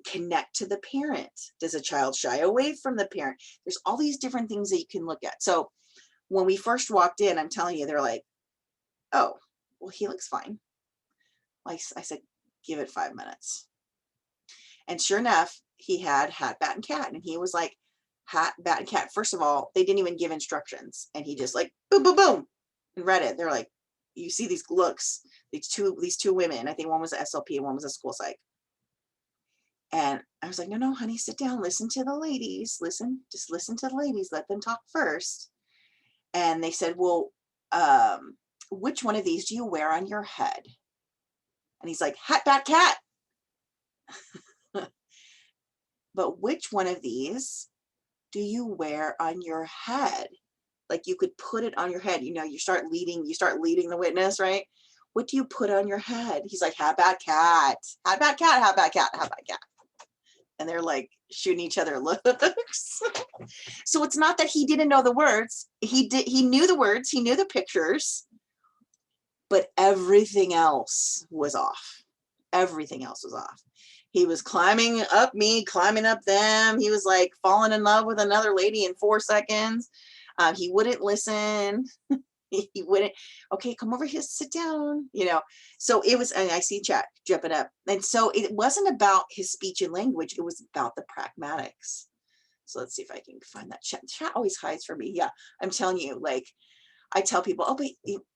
connect to the parent? Does a child shy away from the parent? There's all these different things that you can look at. So when we first walked in, I'm telling you, they're like, oh, well, he looks fine. Like I said, give it 5 minutes. And sure enough, he had hat, bat, and cat. And he was like, hat, bat, and cat. First of all, they didn't even give instructions. And he just like, boom, boom, boom, and read it. They're like, you see these looks, these two women. I think one was a SLP and one was a school psych. And I was like, no, honey, sit down. Listen to the ladies. Just listen to the ladies. Let them talk first. And they said, well, which one of these do you wear on your head? And he's like, hat, bat, cat. But which one of these do you wear on your head? Like you could put it on your head. You start leading the witness, right? What do you put on your head? He's like, hat, bat, cat, hat, bat, cat, hat, bat, cat, hat, bat, cat. And they're like shooting each other looks. So it's not that he didn't know the words. He knew the words. He knew the pictures. But everything else was off. Everything else was off. He was climbing up me, climbing up them. He was like falling in love with another lady in 4 seconds. He wouldn't listen. He wouldn't, okay, come over here, sit down, So it was, and I see chat jumping up. And so it wasn't about his speech and language. It was about the pragmatics. So let's see if I can find that chat. Chat always hides for me. Yeah, I'm telling you, like, I tell people, oh, but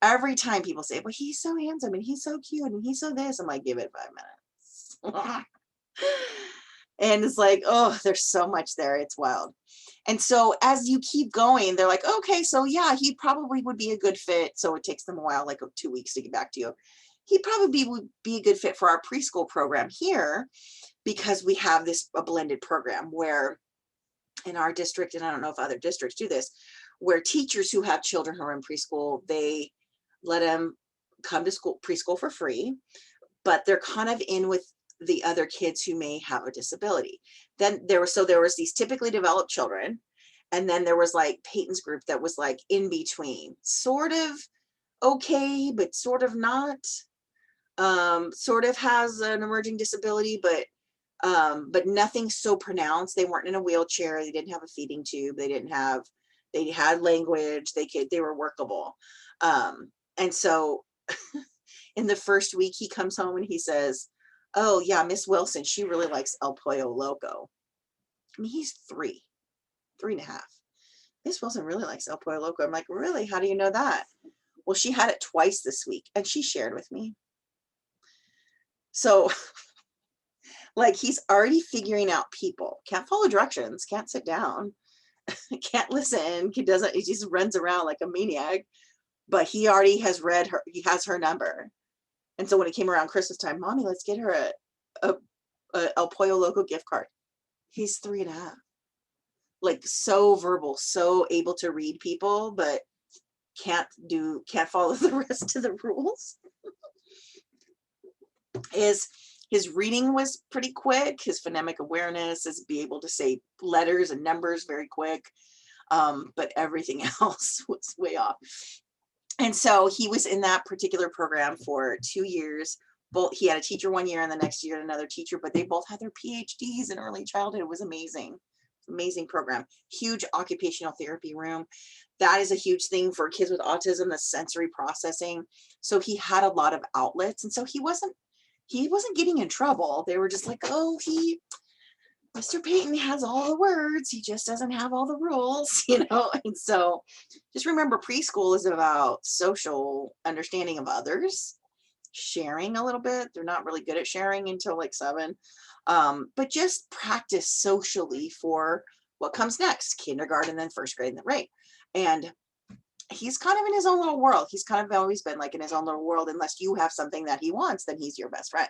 every time people say, well, he's so handsome and he's so cute and he's so this, I'm like, give it 5 minutes. And it's like, oh, there's so much there. It's wild. And so as you keep going, they're like, okay, so yeah, he probably would be a good fit. So it takes them a while, like 2 weeks to get back to you. He probably would be a good fit for our preschool program here because we have a blended program where in our district, and I don't know if other districts do this, where teachers who have children who are in preschool, they let them come to preschool for free, but they're kind of in with the other kids who may have a disability. Then there was these typically developed children, and then there was like Peyton's group that was like in between, sort of okay, but sort of not. Sort of has an emerging disability, but nothing so pronounced. They weren't in a wheelchair. They didn't have a feeding tube. They had language. They were workable. And so in the first week he comes home and he says, oh yeah, Miss Wilson, she really likes El Pollo Loco. I mean, he's 3.5. Miss Wilson really likes El Pollo Loco. I'm like, really? How do you know that? Well, she had it twice this week and she shared with me. So like he's already figuring out people, can't follow directions, can't sit down, can't listen, he just runs around like a maniac, but he already has he has her number. And so when it came around Christmas time, Mommy, let's get her a El Pollo Loco gift card. He's 3.5. Like so verbal, so able to read people, but can't follow the rest of the rules. His reading was pretty quick. His phonemic awareness is be able to say letters and numbers very quick. But everything else was way off. And so he was in that particular program for 2 years. He had a teacher 1 year and the next year another teacher, but they both had their PhDs in early childhood. It was amazing. Amazing program. Huge occupational therapy room. That is a huge thing for kids with autism, the sensory processing. So he had a lot of outlets. And so he wasn't getting in trouble. They were just like, oh, Mr. Peyton has all the words. He just doesn't have all the rules, And so just remember, preschool is about social understanding of others, sharing a little bit. They're not really good at sharing until like 7. But just practice socially for what comes next, kindergarten, then first grade, right? And he's kind of in his own little world. He's kind of always been like in his own little world. Unless you have something that he wants, then he's your best friend.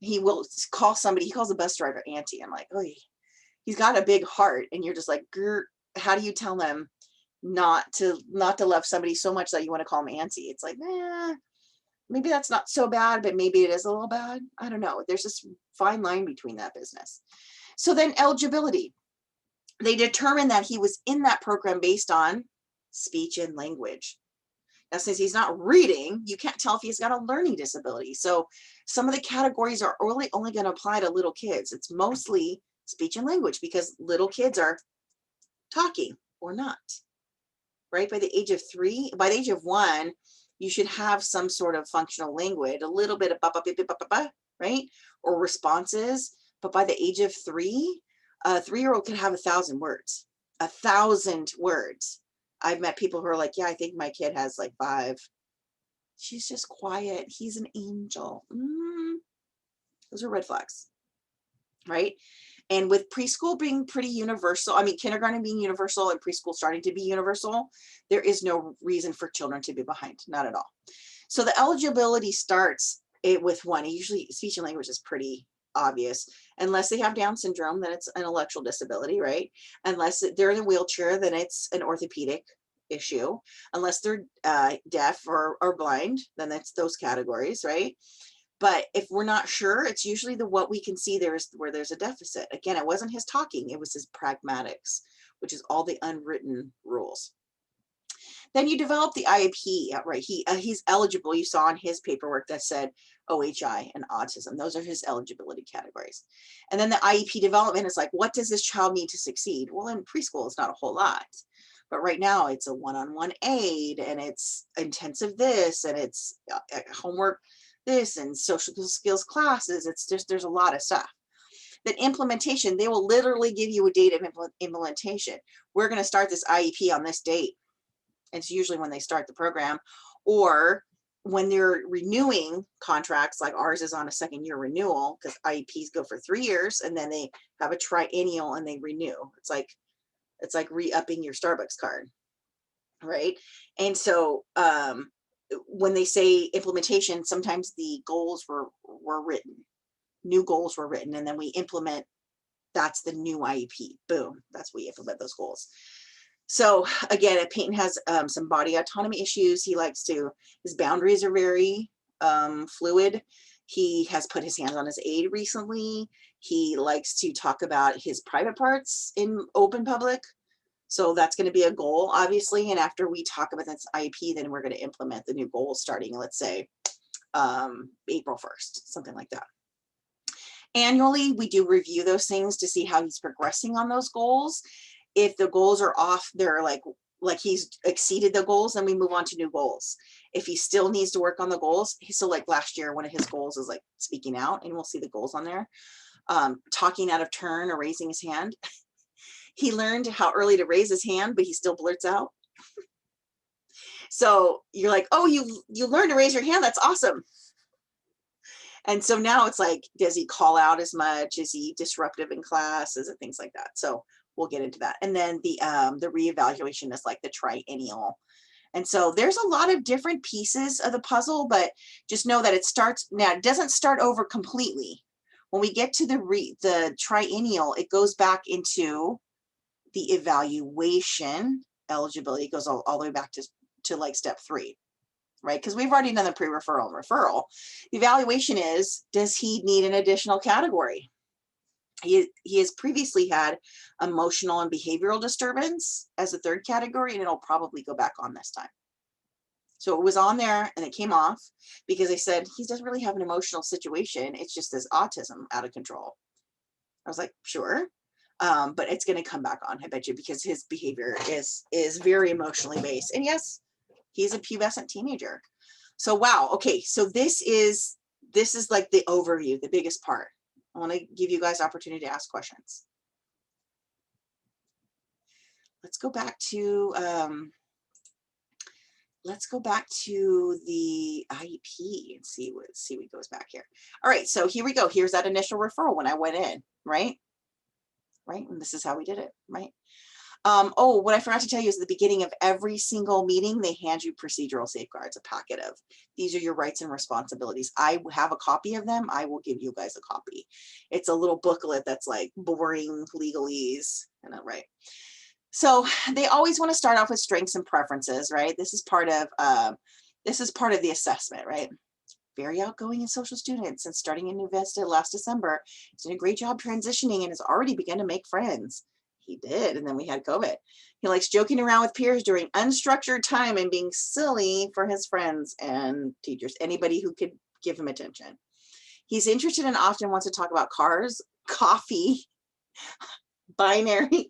He will call somebody. He calls the bus driver auntie. I'm like, oh, he's got a big heart. And you're just like, how do you tell them not to love somebody so much that you want to call them auntie? It's like, maybe that's not so bad, but maybe it is a little bad. I don't know. There's this fine line between that business. So then eligibility. They determined that he was in that program based on speech and language. Now, since he's not reading, you can't tell if he's got a learning disability. So some of the categories are only going to apply to little kids. It's mostly speech and language because little kids are talking or not, right? By the age of 3, by the age of 1, you should have some sort of functional language, a little bit of right? Or responses. But by the age of 3, a 3-year-old can have 1,000 words. 1,000 words. I've met people who are like, yeah, I think my kid has like 5. She's just quiet. He's an angel. Those are red flags, right? And with preschool being pretty universal, I mean, kindergarten being universal and preschool starting to be universal, there is no reason for children to be behind, not at all. So the eligibility starts with 1. Usually speech and language is pretty obvious. Unless they have Down syndrome, then it's an intellectual disability, right? Unless they're in a wheelchair, then it's an orthopedic issue. Unless they're deaf or blind, then that's those categories, right? But if we're not sure, it's usually what we can see where there's a deficit. Again, it wasn't his talking, it was his pragmatics, which is all the unwritten rules. Then you develop the IEP, right? He's eligible. You saw on his paperwork that said OHI and autism. Those are his eligibility categories. And then the IEP development is like, what does this child need to succeed? Well, in preschool, it's not a whole lot. But right now, it's a one-on-one aid, and it's intensive this, and it's homework this, and social skills classes. It's just, there's a lot of stuff. Then implementation, they will literally give you a date of implementation. We're going to start this IEP on this date. It's usually when they start the program, or when they're renewing contracts, like ours is on a 2nd-year renewal because IEPs go for 3 years and then they have a triennial and they renew. It's like re-upping your Starbucks card, right? And so when they say implementation, sometimes the goals were written, new goals were written, and then we implement. That's the new IEP. Boom, that's we implement those goals. So again, Peyton has some body autonomy issues. His boundaries are very fluid. He has put his hands on his aid recently. He likes to talk about his private parts in open public. So that's going to be a goal, obviously. And after we talk about this IEP, then we're going to implement the new goals starting, let's say, April 1st, something like that. Annually, we do review those things to see how he's progressing on those goals. If the goals are off, they're like he's exceeded the goals, then we move on to new goals. If he still needs to work on the goals, so like last year, one of his goals is like speaking out, and we'll see the goals on there. Talking out of turn or raising his hand. He learned how early to raise his hand, but he still blurts out. So you're like, oh, you learned to raise your hand. That's awesome. And so now it's like, does he call out as much? Is he disruptive in class? Is it things like that? So we'll get into that. And then the reevaluation is like the triennial. And so there's a lot of different pieces of the puzzle, but just know that it doesn't start over completely. When we get to the triennial, it goes back into the evaluation eligibility. It goes all the way back to like step 3. Right? Because we've already done the pre-referral and referral. The evaluation is, does he need an additional category? He has previously had emotional and behavioral disturbance as a 3rd category, and it'll probably go back on this time. So it was on there and it came off because they said he doesn't really have an emotional situation. It's just this autism out of control. I was like, sure. But it's going to come back on, I bet you, because his behavior is very emotionally based. And yes, he's a pubescent teenager. So, wow. Okay. So this is like the overview, the biggest part. I want to give you guys opportunity to ask questions. Let's go back to the IEP and see what goes back here. All right. So here we go. Here's that initial referral when I went in, right? And this is how we did it, right? Oh, what I forgot to tell you is at the beginning of every single meeting, they hand you procedural safeguards, a packet of, these are your rights and responsibilities. I have a copy of them. I will give you guys a copy. It's a little booklet that's like boring legalese, right? So they always want to start off with strengths and preferences, right? This is part of the assessment, right? Very outgoing and social student since starting in New Vista last December. He's doing a great job transitioning and has already begun to make friends. He did, and then we had COVID. He likes joking around with peers during unstructured time and being silly for his friends and teachers, anybody who could give him attention. He's interested and often wants to talk about cars, coffee, binary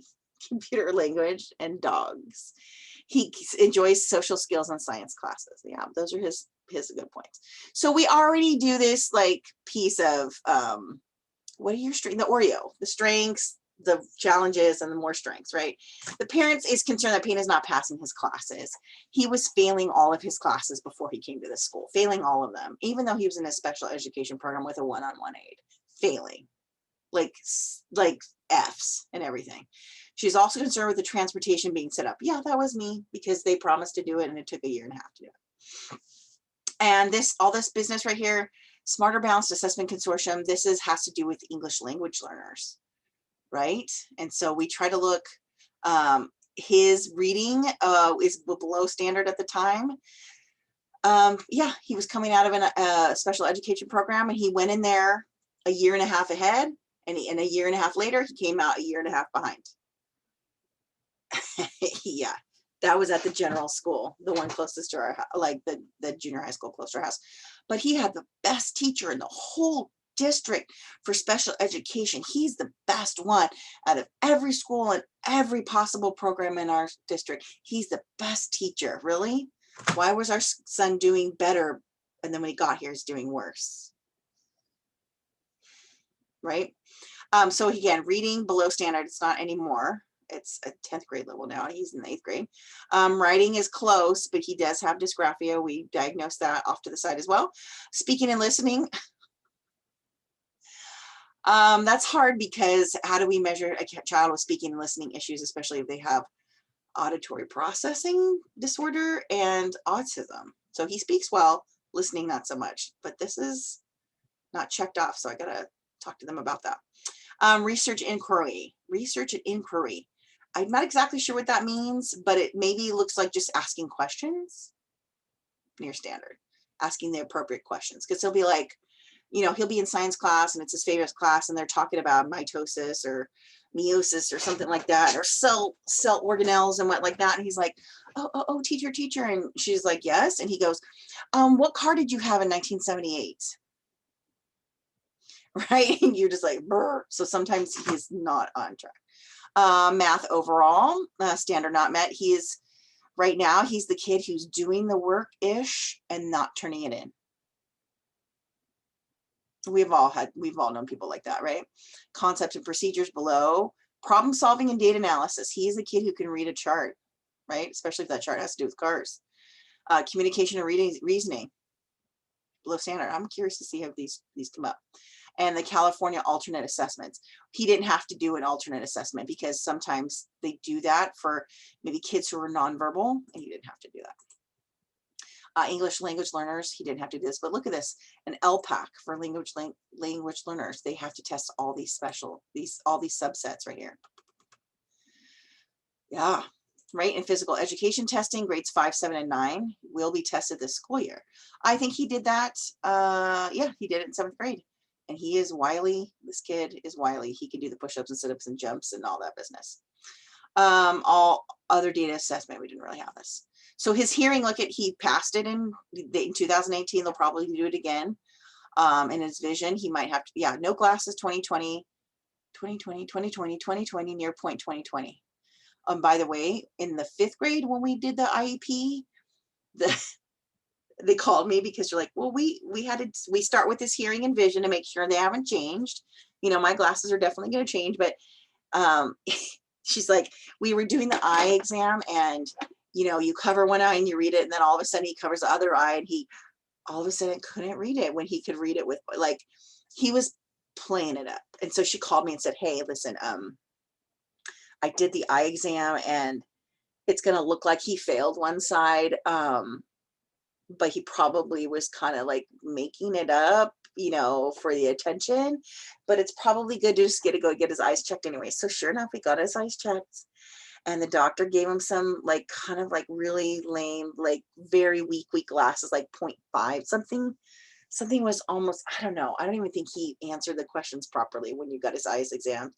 computer language, and dogs. He enjoys social skills and science classes. Yeah, those are his good points. So we already do this like piece of what are your strengths? The Oreo, the strengths, the challenges, and the more strengths, right? The parents is concerned that Payne is not passing his classes. He was failing all of his classes before he came to this school, failing all of them, even though he was in a special education program with a one-on-one aid, failing, like F's and everything. She's also concerned with the transportation being set up. Yeah, that was me, because they promised to do it and it took 1.5 years to do it. And all this business right here, Smarter Balanced Assessment Consortium, has to do with English language learners, right? And so we try to look, his reading is below standard at the time. Yeah, he was coming out of a special education program, and he went in there 1.5 years ahead, and 1.5 years later, he came out 1.5 years behind. Yeah, that was at the general school, the one closest to our house, like the junior high school close to our house. But he had the best teacher in the whole district for special education. He's the best one out of every school and every possible program in our district. He's the best teacher. Really? Why was our son doing better, and then when he got here, he's doing worse? Right? So again, reading below standard, it's not anymore. It's a 10th grade level now. He's in the 8th grade. Writing is close, but he does have dysgraphia. We diagnosed that off to the side as well. Speaking and listening. That's hard because how do we measure a child with speaking and listening issues, especially if they have auditory processing disorder and autism? So he speaks well, listening not so much, but this is not checked off. So I gotta talk to them about that. Research inquiry. I'm not exactly sure what that means, but it maybe looks like just asking questions near standard, asking the appropriate questions. Because he'll be like, he'll be in science class and it's his favorite class and they're talking about mitosis or meiosis or something like that, or cell organelles and what like that. And he's like, oh, teacher. And she's like, yes. And he goes, what car did you have in 1978? Right? And you're just like, brr. So sometimes he's not on track. Math overall, standard not met. Right now, he's the kid who's doing the work-ish and not turning it in. We've all known people like that, right? Concepts and procedures below. Problem solving and data analysis. He is a kid who can read a chart, right? Especially if that chart has to do with cars. Communication and reasoning. Below standard. I'm curious to see how these come up. And the California alternate assessments. He didn't have to do an alternate assessment because sometimes they do that for maybe kids who are nonverbal, and he didn't have to do that. English language learners, he didn't have to do this, but look at this, an LPAC for language learners. They have to test all these all these subsets right here. Yeah, right. And physical education testing, grades 5, 7, and 9 will be tested this school year. I think he did that. Yeah, he did it in 7th grade. And he is wily. This kid is wily. He can do the push-ups and sit-ups and jumps and all that business. All other data assessment, we didn't really have this. So his hearing, he passed it in 2018. They'll probably do it again. And his vision, he might have to, no glasses 2020, near point 2020. By the way, in the 5th grade, when we did the IEP, they called me because you're like, well, we start with his hearing and vision to make sure they haven't changed. My glasses are definitely going to change, but she's like, we were doing the eye exam and you cover one eye and you read it, and then all of a sudden he covers the other eye and he all of a sudden couldn't read it when he could read it with, like, he was playing it up. And so she called me and said, hey, listen, I did the eye exam and it's going to look like he failed one side. But he probably was kind of like making it up, for the attention, but it's probably good to just go get his eyes checked anyway. So sure enough, we got his eyes checked and the doctor gave him some kind of really lame, very weak glasses, 0.5 something was almost, I don't know. I don't even think he answered the questions properly when you got his eyes examined.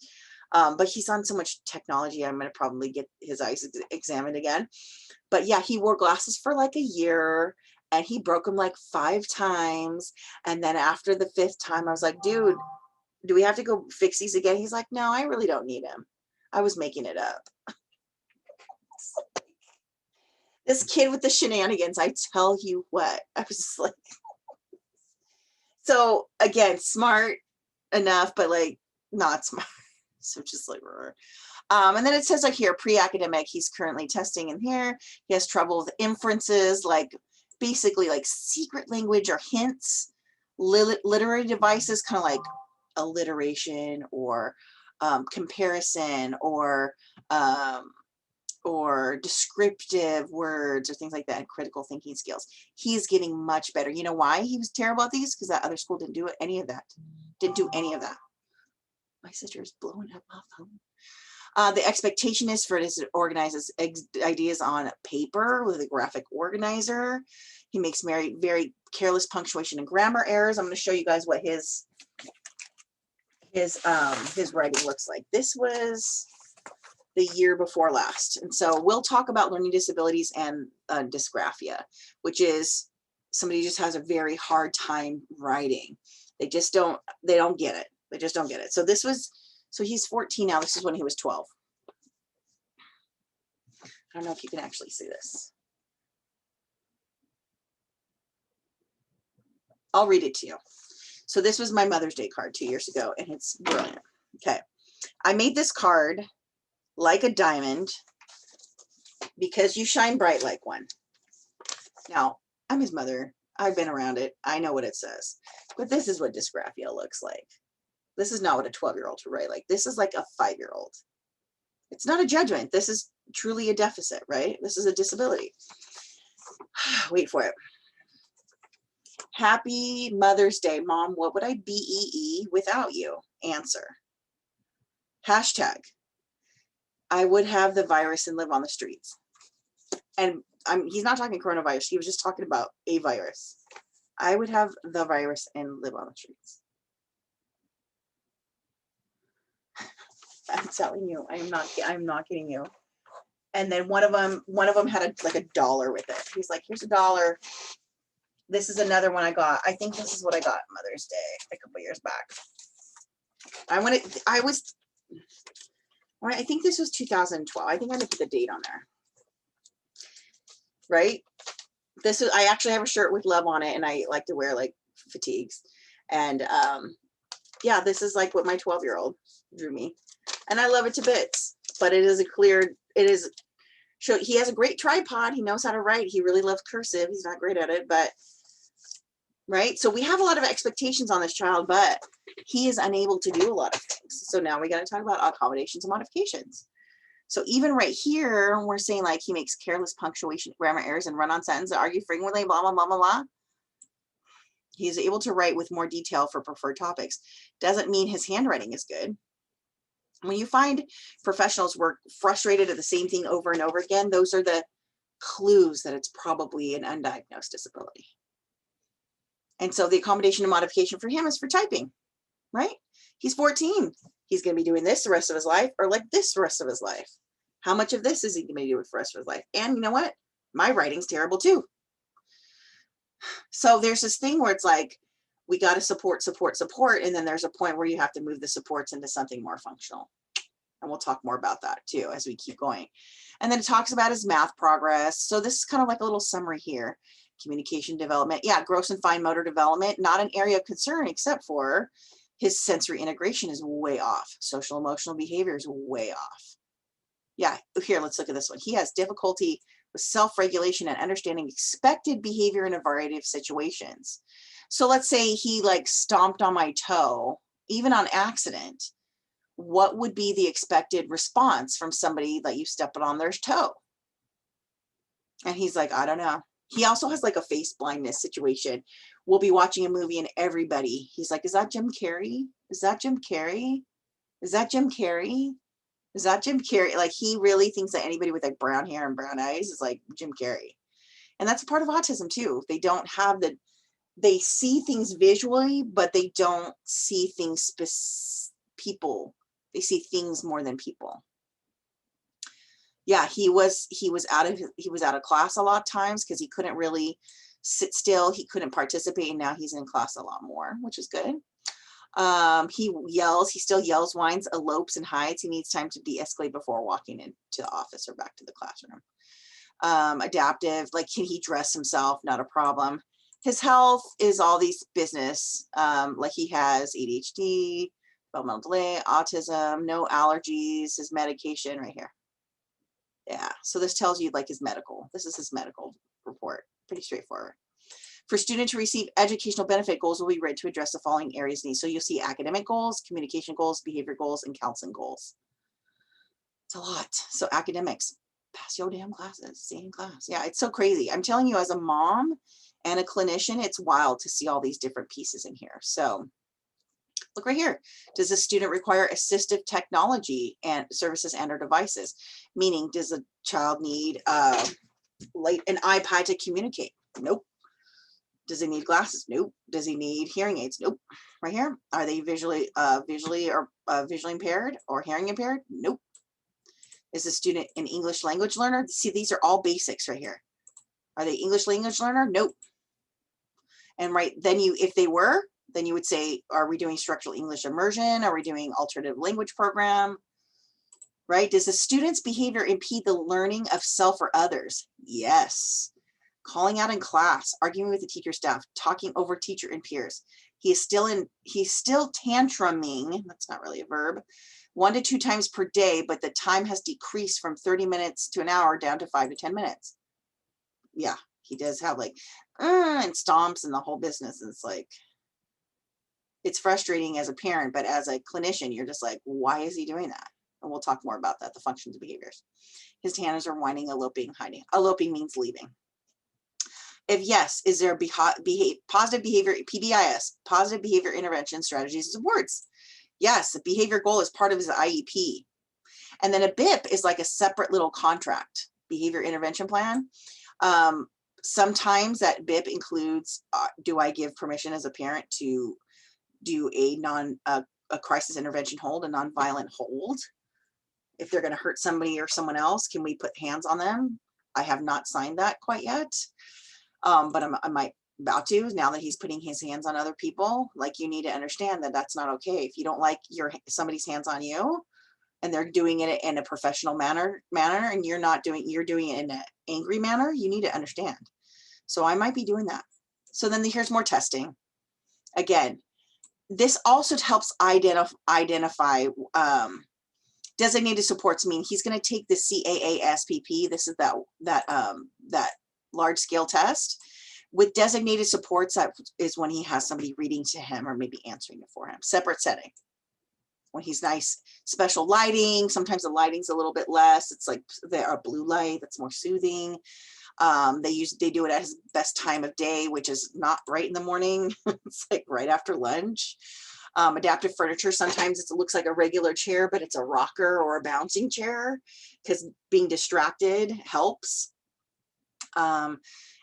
But he's on so much technology. I'm going to probably get his eyes examined again. But yeah, he wore glasses for a year and he broke them 5 times. And then after the 5th time, I was like, dude, do we have to go fix these again? He's like, no, I really don't need them. I was making it up. This kid with the shenanigans, I tell you what, I was just like, so again, smart enough, but not smart. So just and then it says here, pre-academic, he's currently testing in here. He has trouble with inferences, basically secret language or hints, literary devices, kind of alliteration or comparison or descriptive words or things like that, and critical thinking skills. He's getting much better. You know why he was terrible at these? Because that other school didn't do any of that. My sister is blowing up my phone. The expectation is for it to organize his ideas on paper with a graphic organizer. He makes very careless punctuation and grammar errors. I'm going to show you guys what his writing looks like. This was the year before last. And so we'll talk about learning disabilities and dysgraphia, which is somebody who just has a very hard time writing. They don't get it. They just don't get it. So he's 14 now. This is when he was 12. I don't know if you can actually see this. I'll read it to you. So this was my Mother's Day card 2 years ago, and it's brilliant. Okay. I made this card like a diamond, because you shine bright like one. Now, I'm his mother. I've been around it. I know what it says. But this is what dysgraphia looks like. This is not what a 12-year-old would write like. This is like a 5-year-old. It's not a judgment. This is truly a deficit, right? This is a disability. Wait for it. Happy Mother's Day, Mom. What would I BEE without you? Answer. Hashtag. I would have the virus and live on the streets. And he's not talking coronavirus. He was just talking about a virus. I would have the virus and live on the streets. I'm telling you, I'm not kidding you. And then one of them had like a dollar with it. He's like, here's $1. This is another one I got. I think this is what I got Mother's Day a couple years back. I think this was 2012. I think I'm gonna put the date on there. Right? I actually have a shirt with love on it, and I like to wear like fatigues. And yeah, this is like what my 12-year-old drew me. And I love it to bits. But he has a great tripod. He knows how to write. He really loves cursive. He's not great at it, but right. So we have a lot of expectations on this child, but he is unable to do a lot of things. So now we got to talk about accommodations and modifications. So even right here, we're saying like he makes careless punctuation, grammar errors, and run-on sentences, argue frequently, blah, blah, blah, blah, blah. He's able to write with more detail for preferred topics. Doesn't mean his handwriting is good. When you find professionals work frustrated at the same thing over and over again, those are the clues that it's probably an undiagnosed disability. And so the accommodation and modification for him is for typing, right? He's 14. He's going to be doing this the rest of his life, or like this the rest of his life. How much of this is he going to do for the rest of his life? And you know what? My writing's terrible too. So there's this thing where it's like, we got to support. And then there's a point where you have to move the supports into something more functional. And we'll talk more about that too, as we keep going. And then it talks about his math progress. So this is kind of like a little summary here. Communication development. Yeah, gross and fine motor development, not an area of concern, except for his sensory integration is way off. Social emotional behavior is way off. Yeah, here, let's look at this one. He has difficulty with self-regulation and understanding expected behavior in a variety of situations. So let's say he like stomped on my toe, even on accident. What would be the expected response from somebody that you stepped on their toe? And he's like, I don't know. He also has like a face blindness situation. We'll be watching a movie and he's like, is that Jim Carrey? Is that Jim Carrey? Is that Jim Carrey? Is that Jim Carrey? Like he really thinks that anybody with like brown hair and brown eyes is like Jim Carrey. And that's a part of autism too. They don't have they see things visually, but they don't see things people. They see things more than people. Yeah, he was out of class a lot of times because he couldn't really sit still. He couldn't participate, and now he's in class a lot more, which is good. He still yells, whines, elopes, and hides. He needs time to de-escalate before walking into the office or back to the classroom. Adaptive, like can he dress himself? Not a problem. His health is all these business, like he has ADHD, developmental delay, autism, no allergies, his medication right here. Yeah, so this tells you like his medical. This is his medical report. Pretty straightforward. For students to receive educational benefit, goals will be written to address the following areas of need. So you'll see academic goals, communication goals, behavior goals, and counseling goals. It's a lot. So academics, pass your damn classes, stay in class. Yeah, it's so crazy. I'm telling you, as a mom and a clinician, it's wild to see all these different pieces in here. So look right here. Does the student require assistive technology and services and or devices? Meaning, does the child need like an iPad to communicate? Nope. Does he need glasses? Nope. Does he need hearing aids? Nope. Right here. Are they visually impaired or hearing impaired? Nope. Is the student an English language learner? See, these are all basics right here. Are they English language learner? Nope. And right then if they were, then you would say, are we doing structural English immersion? Are we doing alternative language program? Right? Does the student's behavior impede the learning of self or others? Yes. calling out in class, arguing with the teacher staff, talking over teacher and peers. He's still tantruming, that's not really a verb, 1 to 2 times per day, but the time has decreased from 30 minutes to an hour down to 5 to 10 minutes. Yeah, he does have like, and stomps and the whole business. And it's like, it's frustrating as a parent, but as a clinician, you're just like, why is he doing that? And we'll talk more about that, the functions of behaviors. His tanners are whining, eloping, hiding. Eloping means leaving. If yes, is there positive behavior, PBIS, positive behavior intervention strategies and supports? Yes, the behavior goal is part of his IEP. And then a BIP is like a separate little contract, behavior intervention plan. Sometimes that BIP includes, do I give permission as a parent to do a crisis intervention hold, a nonviolent hold? If they're going to hurt somebody or someone else, can we put hands on them? I have not signed that quite yet, but I might about to, now that he's putting his hands on other people. Like, you need to understand that that's not okay. If you don't like somebody's hands on you and they're doing it in a professional manner and you're doing it in an angry manner, you need to understand. So I might be doing that. So then here's more testing. Again, this also helps identify designated supports. Mean he's going to take the CAASPP. This is that large scale test. With designated supports, that is when he has somebody reading to him or maybe answering it for him. Separate setting. When he's nice, special lighting. Sometimes the lighting's a little bit less. It's like a blue light that's more soothing. They do it at his best time of day, which is not right in the morning. It's like right after lunch. Adaptive furniture, sometimes it looks like a regular chair, but it's a rocker or a bouncing chair, because being distracted helps.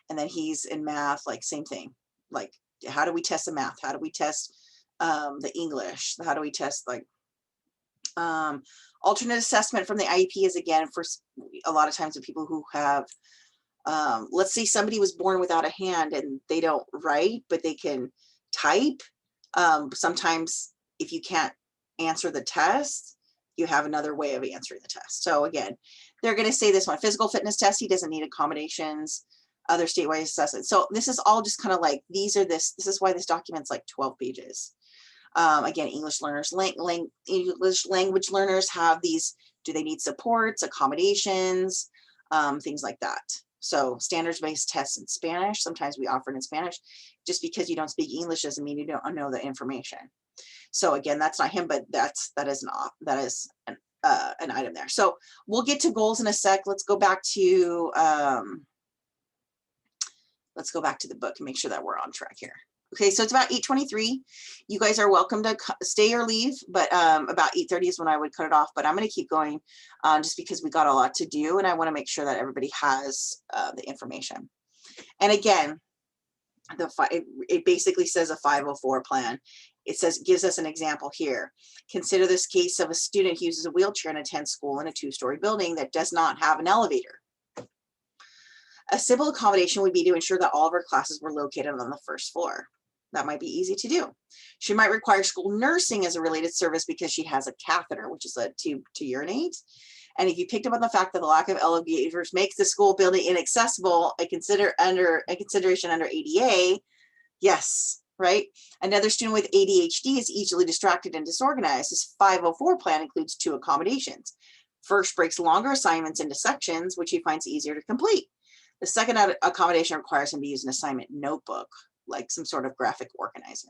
And then he's in math, like same thing. Like, how do we test the math? How do we test the English? How do we test like alternate assessment from the IEP is, again, for a lot of times the people who have, let's say somebody was born without a hand and they don't write, but they can type. Sometimes if you can't answer the test, you have another way of answering the test. So again, they're going to say this one, physical fitness test, he doesn't need accommodations, other statewide assessments. So this is all just kind of like, this is why this document's like 12 pages. Again, English learners, English language learners have these, do they need supports, accommodations, things like that. So standards-based tests in Spanish, sometimes we offer it in Spanish. Just because you don't speak English doesn't mean you don't know the information. So again, that's not him, but that is an item there. So we'll get to goals in a sec. Let's go back to the book and make sure that we're on track here. Okay, so it's about 8:23. You guys are welcome to stay or leave, but about 8:30 is when I would cut it off. But I'm going to keep going just because we got a lot to do, and I want to make sure that everybody has the information. And again, it basically says a 504 plan. It gives us an example here. Consider this case of a student who uses a wheelchair and attends school in a 2-story building that does not have an elevator. A simple accommodation would be to ensure that all of her classes were located on the first floor. That might be easy to do. She might require school nursing as a related service because she has a catheter, which is a tube to urinate. And if you picked up on the fact that the lack of elevators makes the school building inaccessible, a consideration under ADA, yes, right? Another student with ADHD is easily distracted and disorganized. This 504 plan includes 2 accommodations. First, breaks longer assignments into sections, which he finds easier to complete. The second accommodation requires him to use an assignment notebook, like some sort of graphic organizer.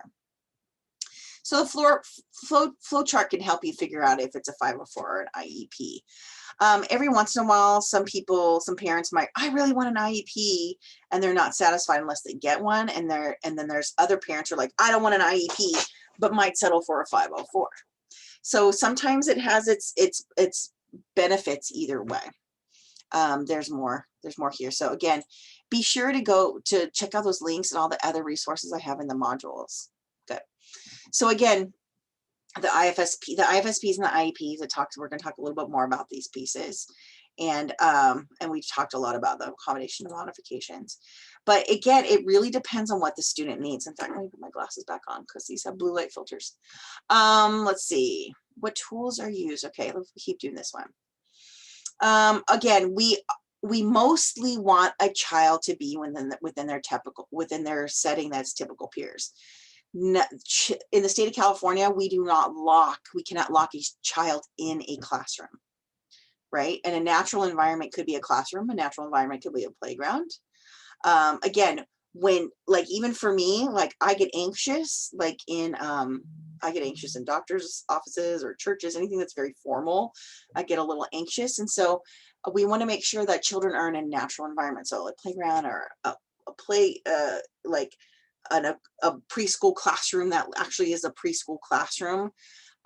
So the flow chart can help you figure out if it's a 504 or an IEP. Every once in a while, some parents might, I really want an IEP, and they're not satisfied unless they get one. And then there's other parents who are like, I don't want an IEP, but might settle for a 504. So sometimes it has its benefits either way. There's more here. So again, be sure to go to check out those links and all the other resources I have in the modules. Good. So again, the IFSPs and the IEPs, we're going to talk a little bit more about these pieces. And we've talked a lot about the accommodation and modifications. But again, it really depends on what the student needs. In fact, let me put my glasses back on because these have blue light filters. Let's see. What tools are used? Okay, let's keep doing this one. Again, we mostly want a child to be within their setting that's typical peers. In the state of California, we cannot lock a child in a classroom, right? And a natural environment could be a classroom, a natural environment could be a playground. Again, when, like, even for me, like, I get anxious, like I get anxious in doctors' offices or churches, anything that's very formal, I get a little anxious. And so we want to make sure that children are in a natural environment. So a playground or a play, like a preschool classroom that actually is a preschool classroom.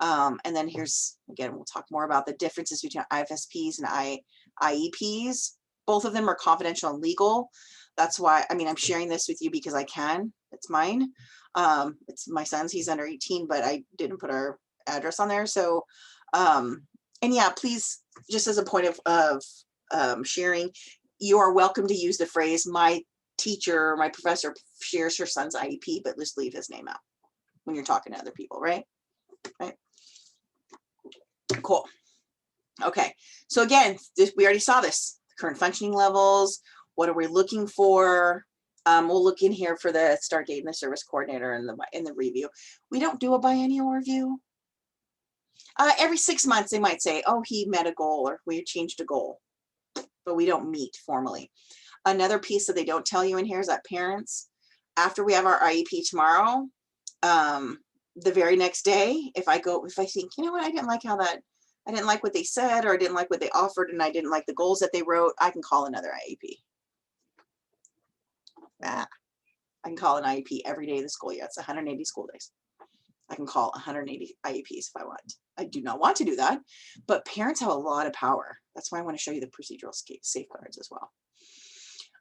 And then here's, again, we'll talk more about the differences between IFSPs and IEPs. Both of them are confidential and legal. That's why, I mean, I'm sharing this with you because I can. It's mine. It's my son's, he's under 18, but I didn't put our address on there. So, and yeah, please, just as a point of sharing, you are welcome to use the phrase, my teacher, my professor shares her son's IEP, but just leave his name out when you're talking to other people, right? Right. Cool. Okay. So again, we already saw this, current functioning levels. What are we looking for? We'll look in here for the start date and the service coordinator in the review. We don't do a biennial review. Every 6 months, they might say, oh, he met a goal or we changed a goal, but we don't meet formally. Another piece that they don't tell you in here is that parents, after we have our IEP tomorrow, the very next day, if I think, you know what, I didn't like what they said, or I didn't like what they offered, and I didn't like the goals that they wrote, I can call another IEP. I can call an IEP every day of the school year. It's 180 school days. I can call 180 IEPs if I want. I do not want to do that, but parents have a lot of power. That's why I want to show you the procedural safeguards as well.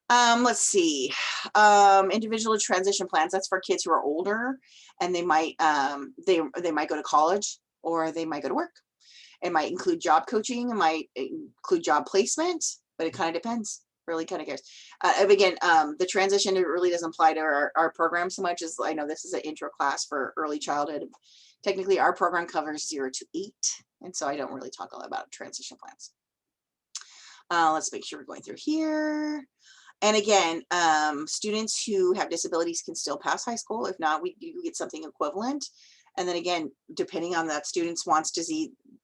Let's see, individual transition plans. That's for kids who are older and they might they might go to college or they might go to work. It might include job coaching, it might include job placement, but it kind of depends. Really kind of cares. Again, the transition, it really doesn't apply to our program so much as, I know this is an intro class for early childhood. Technically, our program covers 0 to 8, and so I don't really talk a lot about transition plans. Let's make sure we're going through here. And again, students who have disabilities can still pass high school. If not, we do get something equivalent. And then again, depending on that student's wants,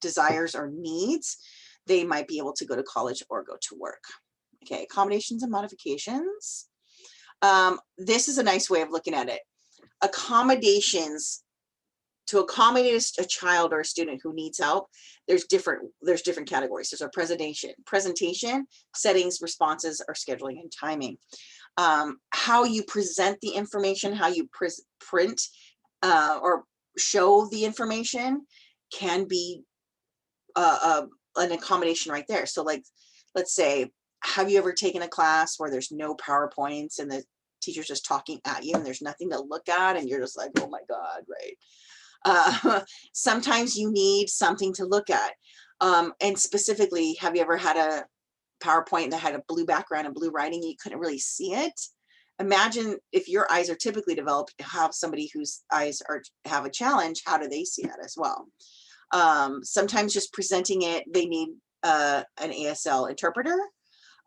desires, or needs, they might be able to go to college or go to work. Okay, accommodations and modifications. This is a nice way of looking at it. Accommodations, to accommodate a child or a student who needs help, there's different categories. There's a presentation, settings, responses, or scheduling and timing. How you present the information, how you print or show the information can be an accommodation right there. So, like, let's say, have you ever taken a class where there's no PowerPoints and the teacher's just talking at you and there's nothing to look at and you're just like, oh my God, right? Sometimes you need something to look at. And specifically, have you ever had a PowerPoint that had a blue background and blue writing, you couldn't really see it? Imagine if your eyes are typically developed, have somebody whose eyes have a challenge, how do they see that as well? Sometimes just presenting it, they need an ASL interpreter,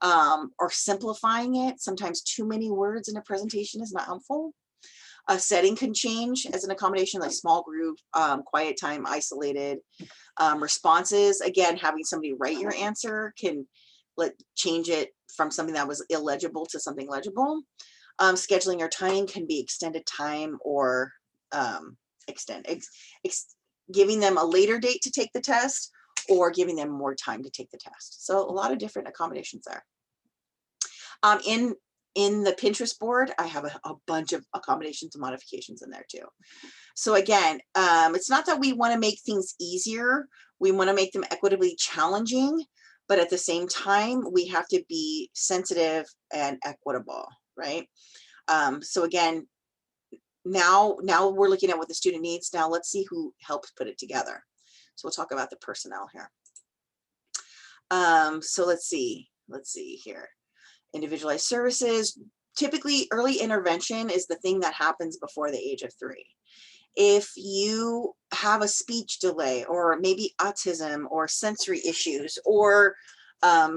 or simplifying it. Sometimes too many words in a presentation is not helpful. A setting can change as an accommodation, like small group, quiet time, isolated. Responses, again, having somebody write your answer can change it from something that was illegible to something legible. Scheduling or timing can be extended time or giving them a later date to take the test or giving them more time to take the test. So a lot of different accommodations there. In the Pinterest board, I have a bunch of accommodations and modifications in there too. So again, it's not that we want to make things easier. We want to make them equitably challenging, but at the same time, we have to be sensitive and equitable, right? So again, now we're looking at what the student needs. Now let's see who helps put it together. So we'll talk about the personnel here. So let's see here. Individualized services. Typically, early intervention is the thing that happens before the age of 3. If you have a speech delay or maybe autism or sensory issues or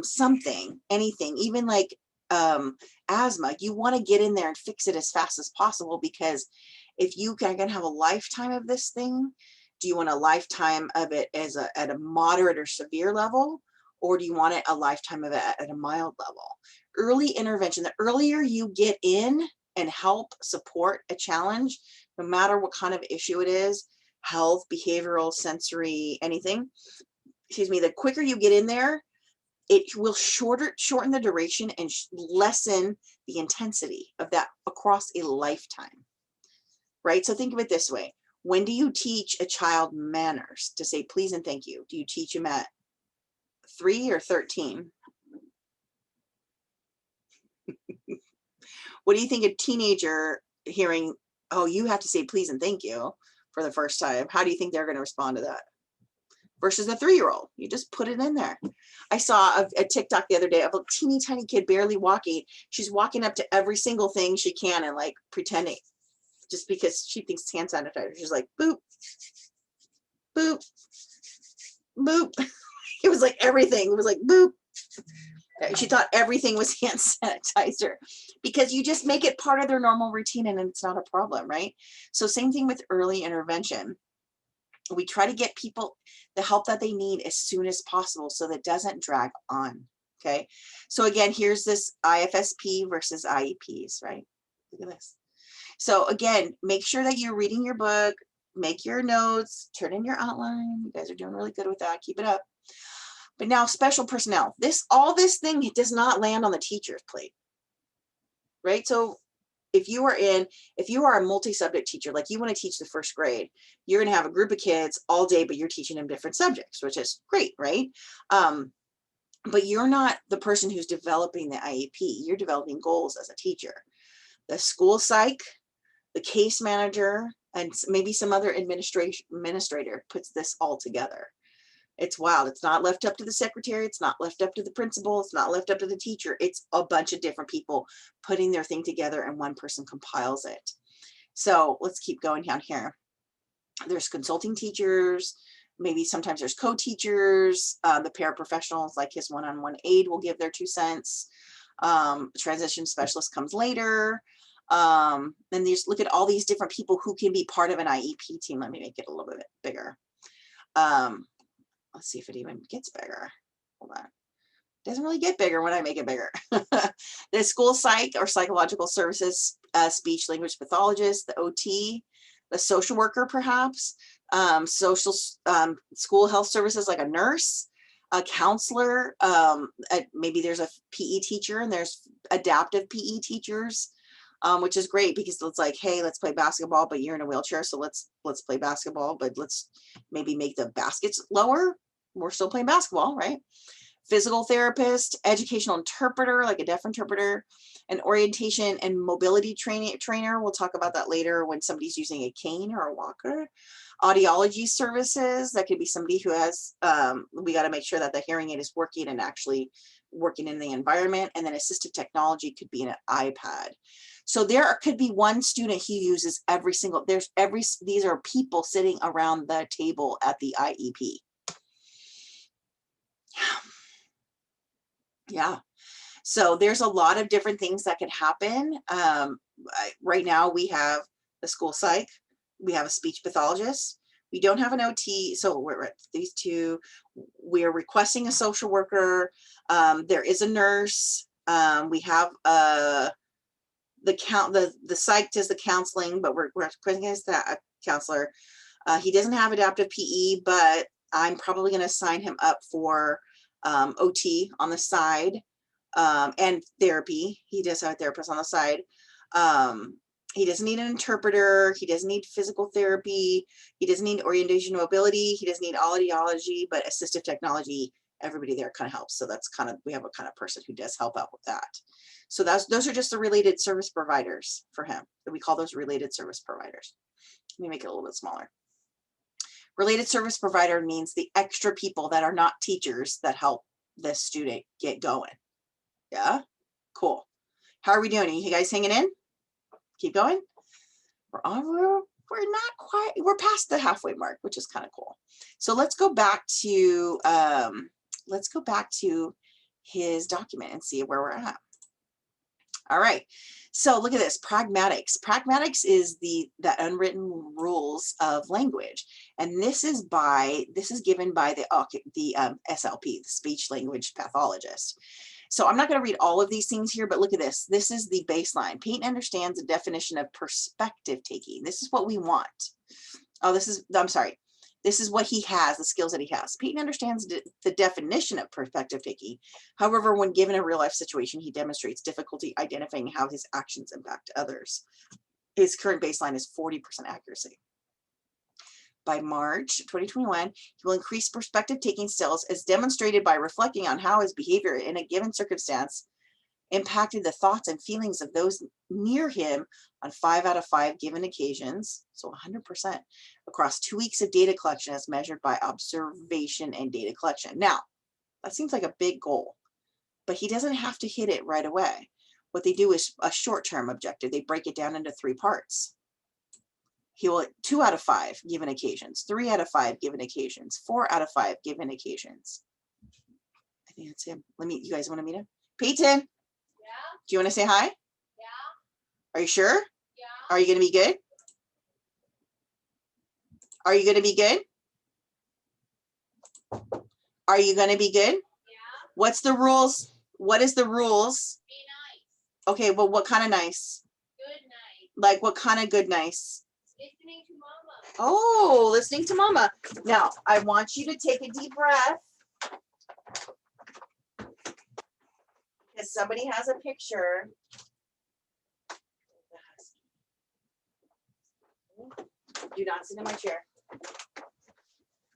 something, anything, even like asthma, you want to get in there and fix it as fast as possible, because if you can have a lifetime of this thing, do you want a lifetime of it as at a moderate or severe level, or do you want it a lifetime of it at a mild level? Early intervention, the earlier you get in and help support a challenge, no matter what kind of issue it is, health, behavioral, sensory, anything, excuse me, the quicker you get in there, it will shorten the duration and lessen the intensity of that across a lifetime, right? So think of it this way. When do you teach a child manners to say please and thank you? Do you teach them at 3 or 13? What do you think a teenager hearing, oh, you have to say please and thank you for the first time, how do you think they're going to respond to that? Versus a 3-year-old, you just put it in there. I saw a TikTok the other day of a teeny tiny kid barely walking. She's walking up to every single thing she can and like pretending, just because she thinks it's hand sanitizer. She's like, boop, boop, boop. It was like everything. It was like, boop. She thought everything was hand sanitizer, because you just make it part of their normal routine and it's not a problem, right? So same thing with early intervention. We try to get people the help that they need as soon as possible so that it doesn't drag on. Okay. So again, here's this IFSP versus IEPs, right? Look at this. So again, make sure that you're reading your book, make your notes, turn in your outline. You guys are doing really good with that. Keep it up. But now special personnel, all this thing, it does not land on the teacher's plate, right? So if you are a multi-subject teacher, like you want to teach the first grade, you're going to have a group of kids all day, but you're teaching them different subjects, which is great, right? But you're not the person who's developing the IEP. You're developing goals as a teacher. The school psych, the case manager, and maybe some other administrator puts this all together. It's wild. It's not left up to the secretary. It's not left up to the principal. It's not left up to the teacher. It's a bunch of different people putting their thing together, and one person compiles it. So let's keep going down here. There's consulting teachers. Maybe sometimes there's co-teachers. The paraprofessionals, like his one-on-one aide, will give their 2 cents. Transition specialist comes later. Then there's, look at all these different people who can be part of an IEP team. Let me make it a little bit bigger. Let's see if it even gets bigger. Hold on. It doesn't really get bigger when I make it bigger. The school psych or psychological services, speech language pathologist, the OT, the social worker, perhaps, school health services like a nurse, a counselor, maybe there's a PE teacher, and there's adaptive PE teachers, which is great because it's like, hey, let's play basketball, but you're in a wheelchair, so let's play basketball, but let's maybe make the baskets lower. We're still playing basketball, right? Physical therapist, educational interpreter, like a deaf interpreter, an orientation and mobility trainer. We'll talk about that later when somebody's using a cane or a walker. Audiology services, that could be somebody who has, we got to make sure that the hearing aid is working and actually working in the environment. And then assistive technology could be an iPad. So there could be one student who uses these are people sitting around the table at the IEP. Yeah. So there's a lot of different things that can happen. Right now we have the school psych, we have a speech pathologist, we don't have an OT. So we're at these two. We're requesting a social worker. There is a nurse. We have the psych does the counseling, but we're requesting a counselor. He doesn't have adaptive PE, but I'm probably going to sign him up for OT on the side, and therapy. He does have a therapist on the side. He doesn't need an interpreter. He doesn't need physical therapy. He doesn't need orientation mobility. He doesn't need audiology, but assistive technology, everybody there kind of helps. So that's we have a kind of person who does help out with that. So those are just the related service providers for him. We call those related service providers. Let me make it a little bit smaller. Related service provider means the extra people that are not teachers that help this student get going. Yeah, cool. How are we doing? Are you guys hanging in? Keep going. We're not quite, we're past the halfway mark, which is kind of cool. So let's go back to his document and see where we're at. All right, so look at this, pragmatics. Pragmatics is the unwritten rules of language, and this is given by the SLP, the speech language pathologist. So I'm not going to read all of these things here, but look at this. This is the baseline. Peyton understands the definition of perspective taking. This is what we want. Oh, I'm sorry. This is what he has, the skills that he has. Peyton understands the definition of perspective taking. However, when given a real life situation, he demonstrates difficulty identifying how his actions impact others. His current baseline is 40% accuracy. By March 2021, he will increase perspective taking skills as demonstrated by reflecting on how his behavior in a given circumstance impacted the thoughts and feelings of those near him on 5 out of 5 given occasions, so 100%, across 2 weeks of data collection as measured by observation and data collection. Now, that seems like a big goal, but he doesn't have to hit it right away. What they do is a short-term objective. They break it down into 3 parts. He will 2 out of 5 given occasions, 3 out of 5 given occasions, 4 out of 5 given occasions. I think that's him. You guys want to meet him? Peyton? Yeah. Do you want to say hi? Yeah. Are you sure? Yeah. Are you going to be good? Are you going to be good? Are you going to be good? Yeah. What's the rules? What is the rules? Be nice. Okay, well, what kind of nice? Good nice. Like what kind of good nice? Listening to mama. Oh, listening to mama. Now, I want you to take a deep breath. Because somebody has a picture. Do not sit in my chair.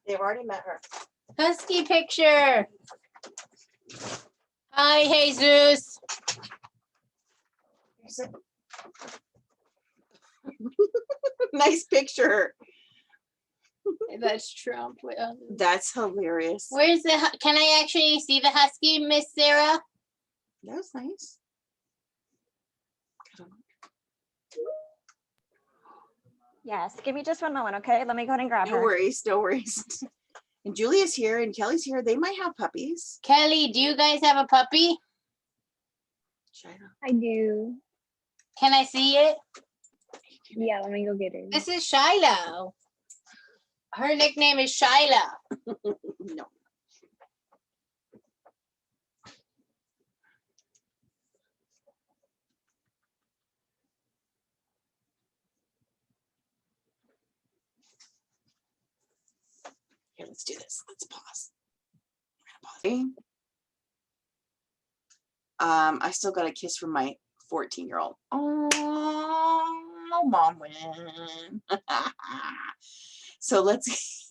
They've already met her. Husky picture. Hi, Jesus. Nice picture. That's Trump. That's hilarious. Where's the? Can I actually see the husky, Miss Sarah? That was nice. Yes, give me just one moment, okay? Let me go ahead and grab her. No worries, no worries. And Julia's here and Kelly's here. They might have puppies. Kelly, do you guys have a puppy? China. I do. Can I see it? Yeah, let me go get her. This is Shiloh. Her nickname is Shiloh. No. Here, let's do this. Let's pause. We're gonna pause. I still got a kiss from my 14-year-old. Oh, mom win. So let's,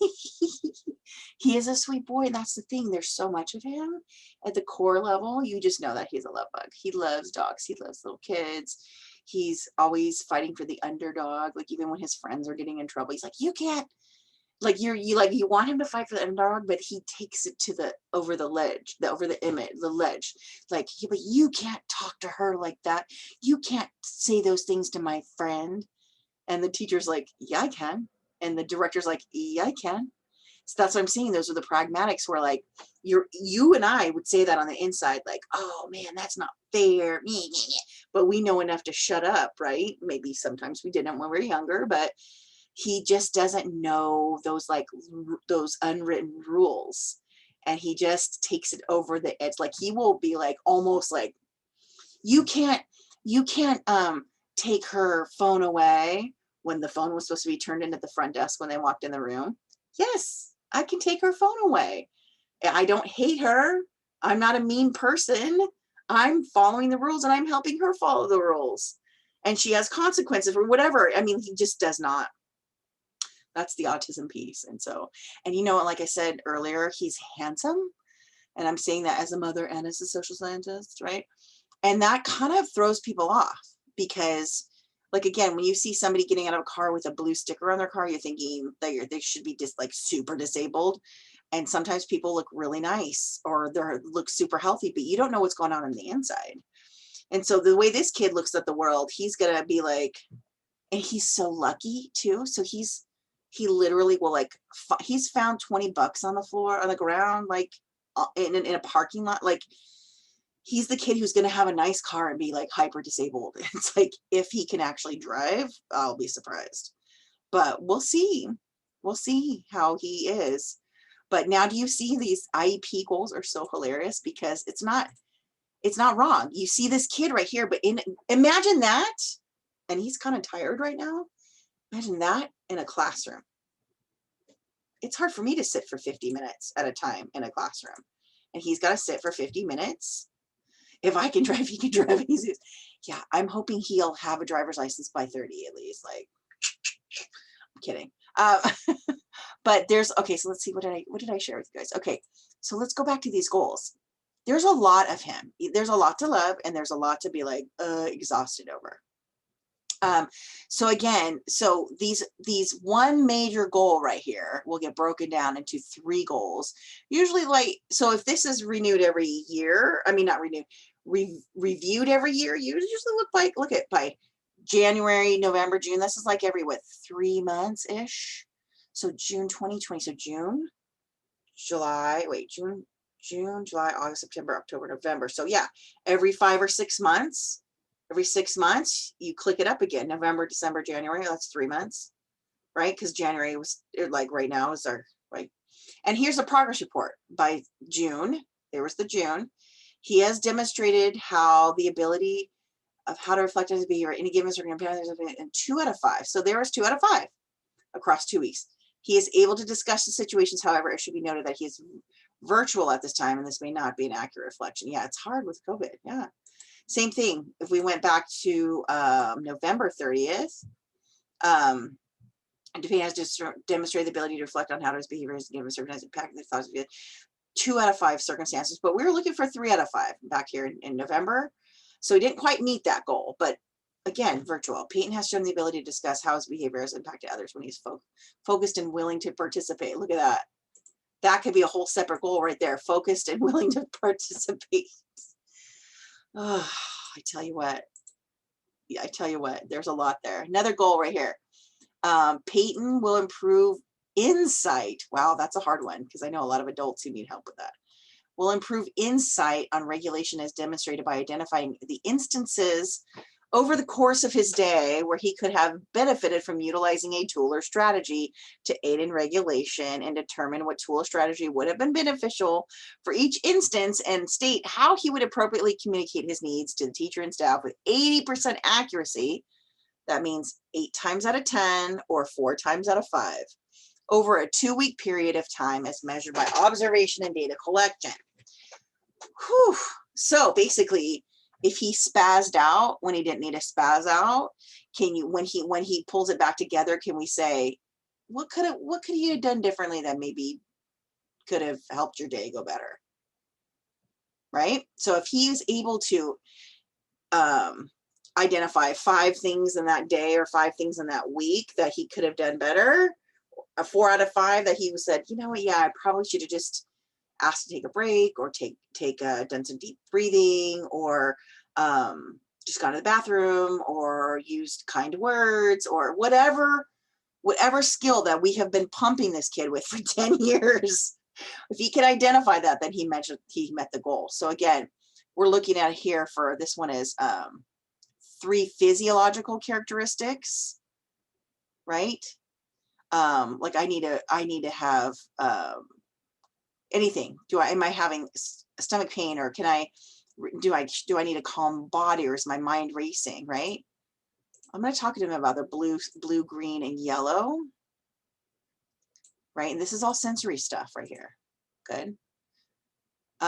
he is a sweet boy. And that's the thing. There's so much of him at the core level. You just know that he's a love bug. He loves dogs. He loves little kids. He's always fighting for the underdog. Like even when his friends are getting in trouble, he's like, you can't, like you want him to fight for the underdog, but he takes it to over the ledge. Like, but you can't talk to her like that. You can't say those things to my friend. And the teacher's like, yeah, I can. And the director's like, yeah, I can. So that's what I'm saying. Those are the pragmatics where like you and I would say that on the inside, like, oh man, that's not fair. But we know enough to shut up, right? Maybe sometimes we didn't when we were younger, but he just doesn't know those unwritten rules. And he just takes it over the edge. Like he will be like, almost like, you can't take her phone away when the phone was supposed to be turned in at the front desk when they walked in the room. Yes, I can take her phone away. I don't hate her. I'm not a mean person. I'm following the rules and I'm helping her follow the rules. And she has consequences for whatever. I mean, he just does not. That's the autism piece. And so, and you know, like I said earlier, he's handsome. And I'm saying that as a mother and as a social scientist, right? And that kind of throws people off because, like, again, when you see somebody getting out of a car with a blue sticker on their car, you're thinking that they should be just like super disabled. And sometimes people look really nice or they look super healthy, but you don't know what's going on the inside. And so the way this kid looks at the world, he's going to be like, and he's so lucky too. So he literally will like, he's found $20 on the floor, on the ground, like in a parking lot. Like he's the kid who's going to have a nice car and be like hyper disabled. It's like, if he can actually drive, I'll be surprised. But we'll see. We'll see how he is. But now, do you see these IEP goals are so hilarious because it's not wrong. You see this kid right here, but imagine that, and he's kind of tired right now. Imagine that in a classroom. It's hard for me to sit for 50 minutes at a time in a classroom, and he's got to sit for 50 minutes. If I can drive, he can drive. Yeah, I'm hoping he'll have a driver's license by 30 at least. Like, I'm kidding. But there's, okay, so let's see, what did I share with you guys? Okay, so let's go back to these goals. There's a lot of him. There's a lot to love, and there's a lot to be like exhausted over. So again, so these one major goal right here will get broken down into 3 goals. Usually, like, so if this is renewed every year, I mean, not renewed, reviewed every year, you usually look at by January, November, June. This is like every, what, 3 months ish. So June 2020. So June, July, wait, June, July, August, September, October, November. So yeah, every 5 or 6 months. Every 6 months, you click it up again. November, December, January, that's 3 months, right? Because January was, like, right now is our, right? And here's a progress report by June. There was the June. He has demonstrated how the ability of how to reflect on his behavior any given circumstance in 2 out of 5. So there was 2 out of 5 across 2 weeks. He is able to discuss the situations. However, it should be noted that he is virtual at this time, and this may not be an accurate reflection. Yeah, it's hard with COVID. Yeah. Same thing. If we went back to November 30th, Defeat has just demonstrated the ability to reflect on how his behavior has given certain impact their thoughts. 2 out of 5 circumstances, but we were looking for 3 out of 5 back here in November. So he didn't quite meet that goal, but again, virtual. Peyton has shown the ability to discuss how his behavior has impacted others when he's focused and willing to participate. Look at that. That could be a whole separate goal right there. Focused and willing to participate. Oh, I tell you what. Yeah, I tell you what, there's a lot there. Another goal right here. Peyton will improve insight. Wow, that's a hard one because I know a lot of adults who need help with that. Will improve insight on regulation as demonstrated by identifying the instances over the course of his day where he could have benefited from utilizing a tool or strategy to aid in regulation, and determine what tool or strategy would have been beneficial for each instance, and state how he would appropriately communicate his needs to the teacher and staff with 80% accuracy. That means 8 times out of 10 or 4 times out of 5 over a 2-week period of time as measured by observation and data collection. Whew. So basically, if he spazzed out when he didn't need to spaz out, can you, when he pulls it back together, can we say, what could he have done differently that maybe could have helped your day go better? Right? So if he is able to identify 5 things in that day or 5 things in that week that he could have done better, a 4 out of 5 that he said, you know what, yeah, I probably should have just asked to take a break, or done some deep breathing, or just gone to the bathroom, or used kind words, or whatever skill that we have been pumping this kid with for 10 years. If he can identify that, then he met the goal. So again, we're looking at here for this one is 3 physiological characteristics, right? Like I need to have anything. Am I having stomach pain, or do I need a calm body, or is my mind racing, right? I'm going to talk to him about the blue, green, and yellow, right? And this is all sensory stuff right here. Good.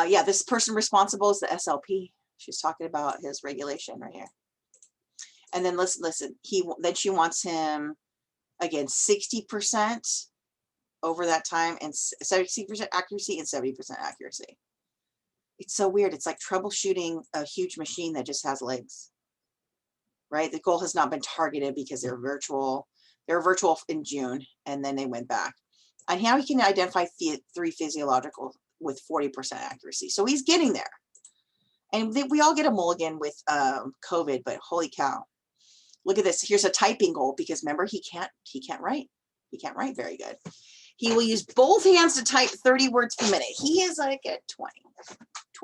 Yeah, this person responsible is the SLP. She's talking about his regulation right here. And then listen. Then she wants him again 60% over that time, and 60% accuracy and 70% accuracy. It's so weird. It's like troubleshooting a huge machine that just has legs, right? The goal has not been targeted because they're virtual. They were virtual in June, and then they went back. And now he can identify 3 physiological with 40% accuracy. So he's getting there. And we all get a mulligan with COVID, but holy cow. Look at this. Here's a typing goal, because remember, he can't write. He can't write very good. He will use both hands to type 30 words per minute. He is like at 20.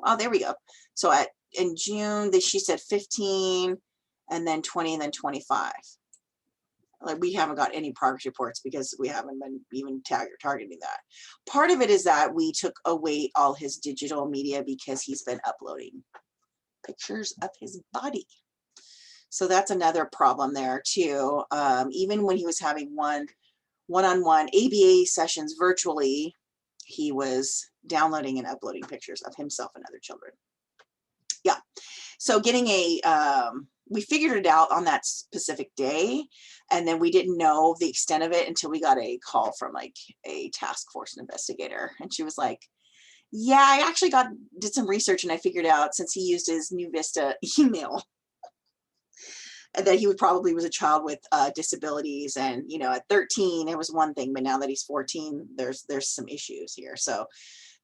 Oh, there we go. So in June, she said 15, and then 20, and then 25. Like, we haven't got any progress reports because we haven't been even targeting that. Part of it is that we took away all his digital media because he's been uploading pictures of his body. So that's another problem there too. Even when he was having one-on-one ABA sessions virtually, he was downloading and uploading pictures of himself and other children. Yeah. So getting we figured it out on that specific day, and then we didn't know the extent of it until we got a call from like a task force investigator, and she was like, yeah, I actually did some research and I figured out, since he used his New Vista email, that he probably was a child with disabilities, and you know, at 13 it was one thing, but now that he's 14, there's some issues here. So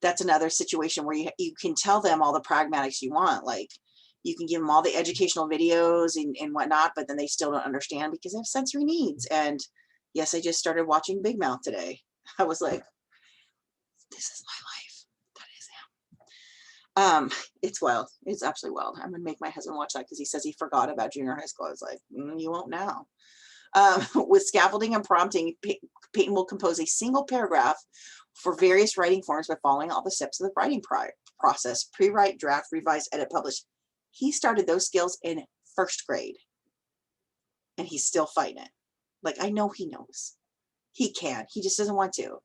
that's another situation where you can tell them all the pragmatics you want, like you can give them all the educational videos and whatnot, but then they still don't understand because they have sensory needs. And yes, I just started watching Big Mouth today. I was like, this is my life. That is him. It's wild. It's absolutely wild. I'm gonna make my husband watch that because he says he forgot about junior high school. I was like, you won't now. With scaffolding and prompting, Peyton will compose a single paragraph for various writing forms by following all the steps of the writing process: pre-write, draft, revise, edit, publish. He started those skills in first grade, and he's still fighting it. Like, I know he knows he can, he just doesn't want to.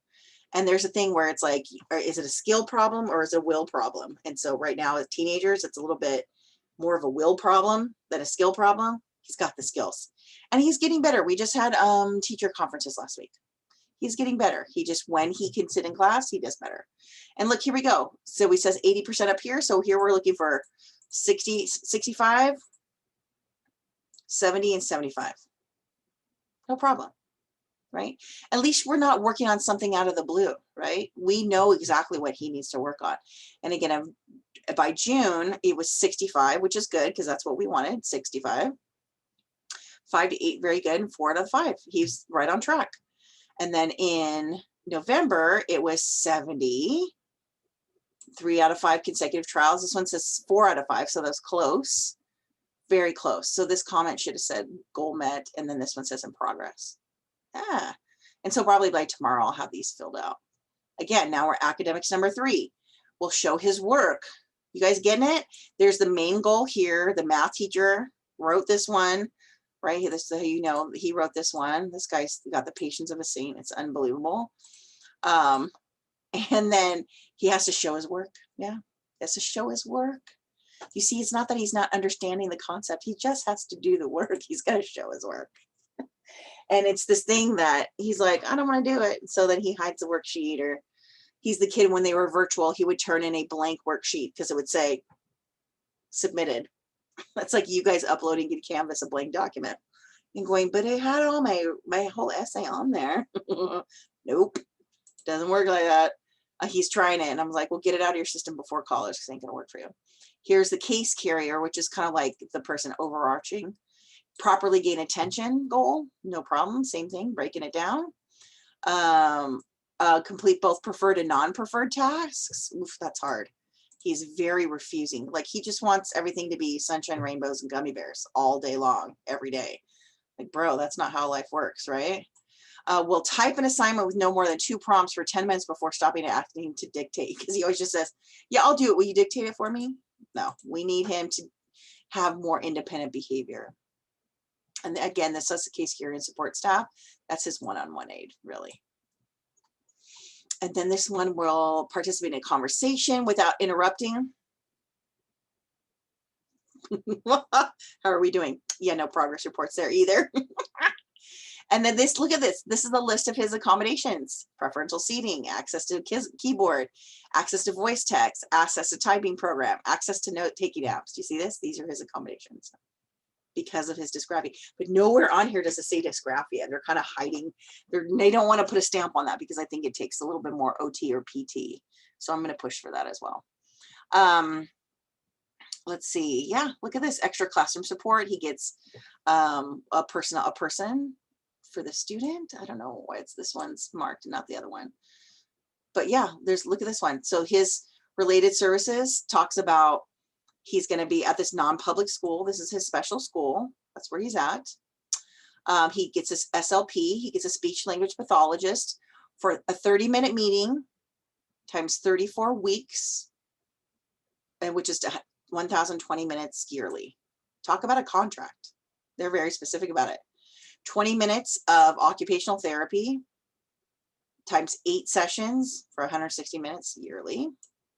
And there's a thing where it's like, is it a skill problem or is it a will problem? And so right now with teenagers, it's a little bit more of a will problem than a skill problem. He's got the skills and he's getting better. We just had teacher conferences last week. He's getting better. He just, when he can sit in class, he does better. And look, here we go. So he says 80% up here. So here we're looking for 60, 65, 70, and 75. No problem, right? At least we're not working on something out of the blue, right? We know exactly what he needs to work on. And again, by June, it was 65, which is good because that's what we wanted, 65. 5 to 8, very good, and 4 out of 5. He's right on track. And then in November, it was 70, 3 out of 5 consecutive trials. This one says 4 out of 5, so that's close, very close. So this comment should have said goal met, and then this one says in progress. Ah, and so probably by tomorrow I'll have these filled out. Again, now we're academics number 3. We'll show his work. You guys getting it? There's the main goal here. The math teacher wrote this one, right? This is how you know he wrote this one. This guy's got the patience of a saint. It's unbelievable. And then he has to show his work. Yeah, he has to show his work. You see, it's not that he's not understanding the concept. He just has to do the work. He's got to show his work. And it's this thing that he's like, I don't want to do it. So then he hides the worksheet, or he's the kid when they were virtual, he would turn in a blank worksheet because it would say submitted. That's like you guys uploading to Canvas a blank document and going, but I had all my whole essay on there. Nope, doesn't work like that. He's trying it, and I'm like, well, get it out of your system before college because it ain't gonna work for you. Here's the case carrier, which is kind of like the person overarching. Properly gain attention goal, no problem, same thing, breaking it down. Complete both preferred and non-preferred tasks. Oof, that's hard. He's very refusing. Like, he just wants everything to be sunshine, rainbows, and gummy bears all day long, every day. Like, bro, that's not how life works, right? We'll type an assignment with no more than 2 prompts for 10 minutes before stopping and asking him to dictate, because he always just says, yeah, I'll do it. Will you dictate it for me? No, we need him to have more independent behavior. And again, this is the case carrier and support staff. That's his one-on-one aid, really. And then this one will participate in a conversation without interrupting. How are we doing? Yeah, no progress reports there either. And then this, look at this. This is the list of his accommodations: preferential seating, access to keyboard, access to voice text, access to typing program, access to note-taking apps. Do you see this? These are his accommodations because of his dysgraphia. But nowhere on here does it say dysgraphia. They're kind of hiding. They don't want to put a stamp on that because I think it takes a little bit more OT or PT. So I'm going to push for that as well. Let's see. Yeah, look at this. Extra classroom support. He gets a person for the student. I don't know why this one's marked and not the other one. But yeah, look at this one. So his related services talks about He's going to be at this non-public school. This is his special school. That's where he's at. He gets his SLP. He gets a speech language pathologist for a 30-minute meeting times 34 weeks, and which is 1,020 minutes yearly. Talk about a contract. They're very specific about it. 20 minutes of occupational therapy times 8 sessions for 160 minutes yearly.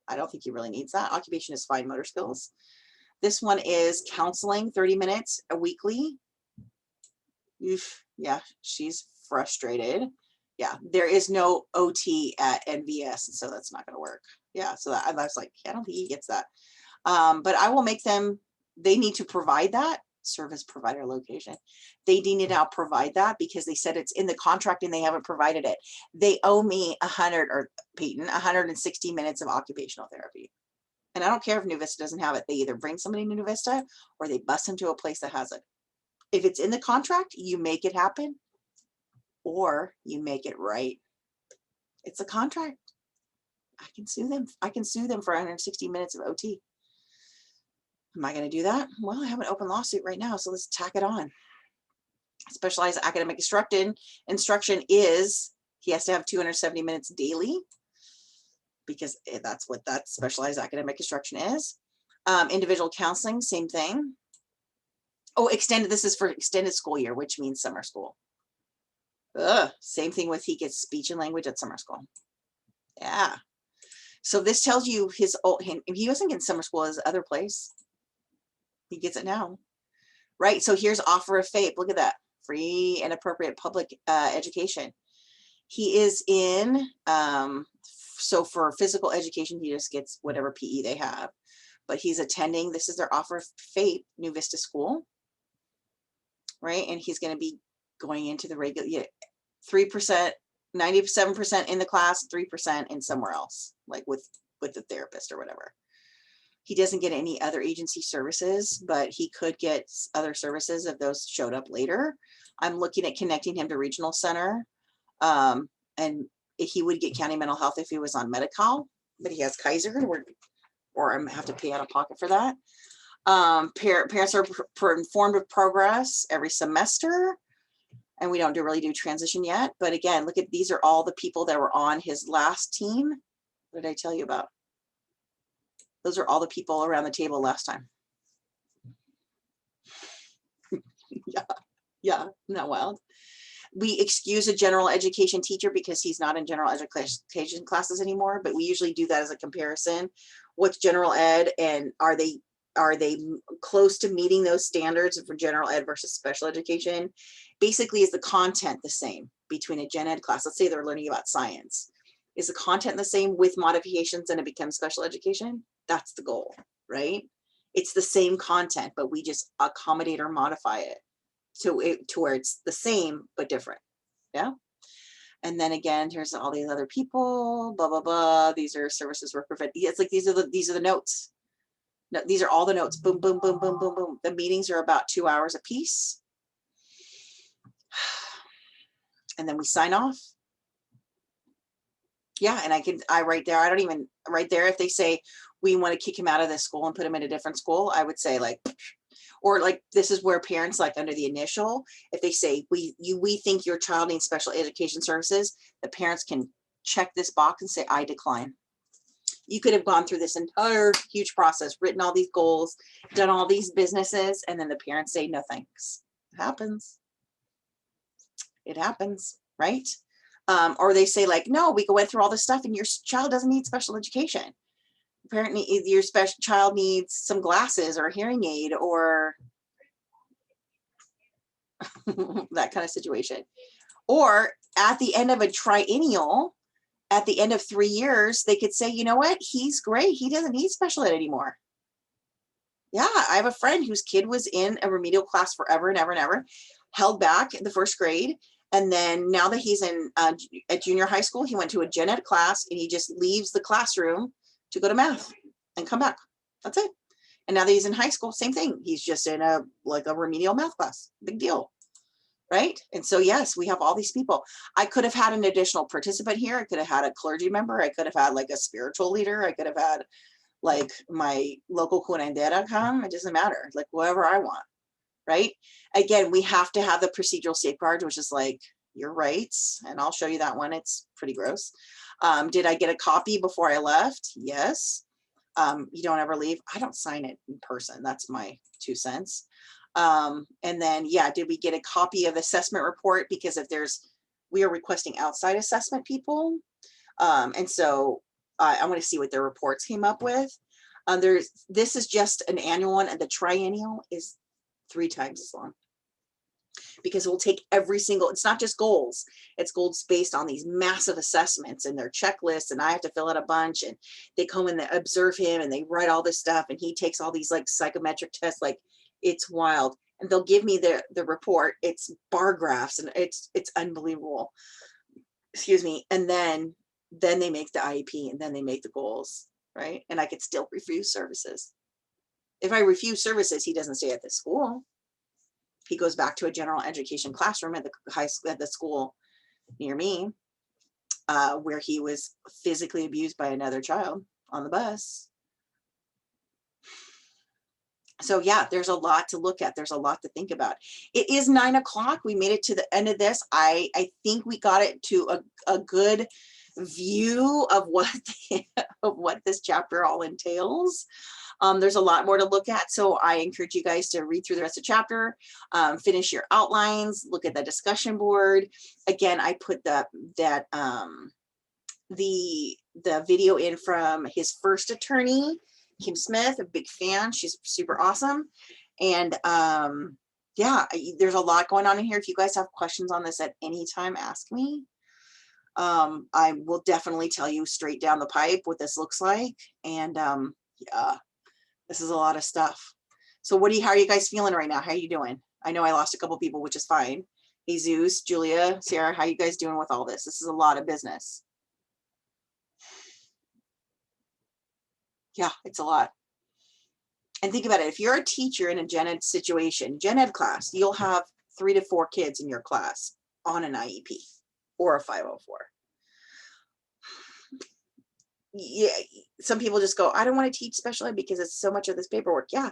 I don't think he really needs that. Occupation is fine motor skills. This one is counseling, 30 minutes a weekly. Oof, yeah, she's frustrated. Yeah, there is no OT at NVS, so that's not going to work. Yeah, so I was like, I don't think he gets that. But I will make them, they need to provide that service provider location. They need to now provide that because they said it's in the contract and they haven't provided it. They owe me 160 minutes of occupational therapy. And I don't care if New Vista doesn't have it. They either bring somebody to New Vista or they bus them to a place that has it. If it's in the contract, you make it happen or you make it right. It's a contract. I can sue them. I can sue them for 160 minutes of OT. Am I going to do that? Well, I have an open lawsuit right now, so let's tack it on. Specialized academic instruction is, he has to have 270 minutes daily because that's what that specialized academic instruction is. Individual counseling, same thing. Oh, extended, this is for extended school year, which means summer school. Same thing with he gets speech and language at summer school. Yeah. So this tells you his old, if he wasn't getting summer school at his other place, he gets it now, right? So here's offer of FAPE. Look at that. Free and appropriate public education. He is in, so for physical education, he just gets whatever PE they have, but he's attending, this is their offer of FAPE, New Vista School, right? And he's going to be going into the regular, 3%, 97% in the class, 3% in somewhere else, like with the therapist or whatever. He doesn't get any other agency services, but he could get other services if those showed up later. I'm looking at connecting him to regional center. And he would get county mental health if he was on Medi-Cal, but he has Kaiser, or I'm gonna have to pay out of pocket for that. Parents are informed of progress every semester, and we don't really do transition yet. But again, look at, these are all the people that were on his last team. What did I tell you about? Those are all the people around the table last time. Yeah, isn't that wild? We excuse a general education teacher because he's not in general education classes anymore, but we usually do that as a comparison. What's general ed, and are they close to meeting those standards for general ed versus special education? Basically, is the content the same between a gen ed class? Let's say they're learning about science. Is the content the same with modifications and it becomes special education? That's the goal, right? It's the same content, but we just accommodate or modify it to where it's the same but different. Yeah. And then again, here's all these other people, blah blah blah. These are services work prevent. It's like these are the notes. No, these are all the notes. Boom, boom, boom, boom, boom, boom. The meetings are about 2 hours a piece. And then we sign off. Yeah, and I write there, I don't even right there, if they say we want to kick him out of this school and put him in a different school, I would say like, or like, this is where parents, like under the initial, if they say we think your child needs special education services, the parents can check this box and say I decline. You could have gone through this entire huge process, written all these goals, done all these businesses, and then the parents say no thanks. It happens. It happens, right? Or they say like, no, we went through all this stuff and your child doesn't need special education. Apparently your special child needs some glasses or a hearing aid or that kind of situation. Or at the end of a triennial, at the end of 3 years, they could say, you know what, he's great. He doesn't need special ed anymore. Yeah, I have a friend whose kid was in a remedial class forever and ever and ever, held back in the first grade. And then now that he's in at junior high school, he went to a gen ed class and he just leaves the classroom to go to math and come back. That's it. And now that he's in high school, same thing. He's just in a remedial math class. Big deal. Right. And so, yes, we have all these people. I could have had an additional participant here. I could have had a clergy member. I could have had like a spiritual leader. I could have had like my local curandera, it doesn't matter, like whoever I want, right? Again, we have to have the procedural safeguards, which is like your rights, and I'll show you that one. It's pretty gross. Did I get a copy before I left? Yes. You don't ever leave. I don't sign it in person. That's my 2 cents. And then, yeah, did we get a copy of the assessment report? Because if we are requesting outside assessment people. And so I want to see what their reports came up with. This is just an annual one, and the triennial is 3 times as long, because we'll take every single, it's not just goals, it's goals based on these massive assessments and their checklists, and I have to fill out a bunch, and they come and they observe him and they write all this stuff, and he takes all these like psychometric tests, like it's wild. And they'll give me the report, it's bar graphs, and it's unbelievable. Excuse me. And then they make the IEP, and then they make the goals, right? And I could still refuse services. If I refuse services, he doesn't stay at the school. He goes back to a general education classroom at the high school, at the school near me, where he was physically abused by another child on the bus. So yeah, there's a lot to look at. There's a lot to think about. It is 9 o'clock. We made it to the end of this. I think we got it to a good view of what this chapter all entails. There's a lot more to look at, so I encourage you guys to read through the rest of the chapter, finish your outlines, look at the discussion board. Again, I put the video in from his first attorney, Kim Smith, a big fan. She's super awesome. And yeah, there's a lot going on in here. If you guys have questions on this at any time, ask me. I will definitely tell you straight down the pipe what this looks like. And yeah, this is a lot of stuff. So how are you guys feeling right now? How are you doing? I know I lost a couple people, which is fine. Jesus, Julia, Sarah, how you guys doing with all this? This is a lot of business. Yeah, it's a lot. And think about it. If you're a teacher in a gen ed situation, gen ed class, you'll have 3 to 4 kids in your class on an IEP or a 504. Yeah, some people just go, I don't want to teach special ed because it's so much of this paperwork. Yeah,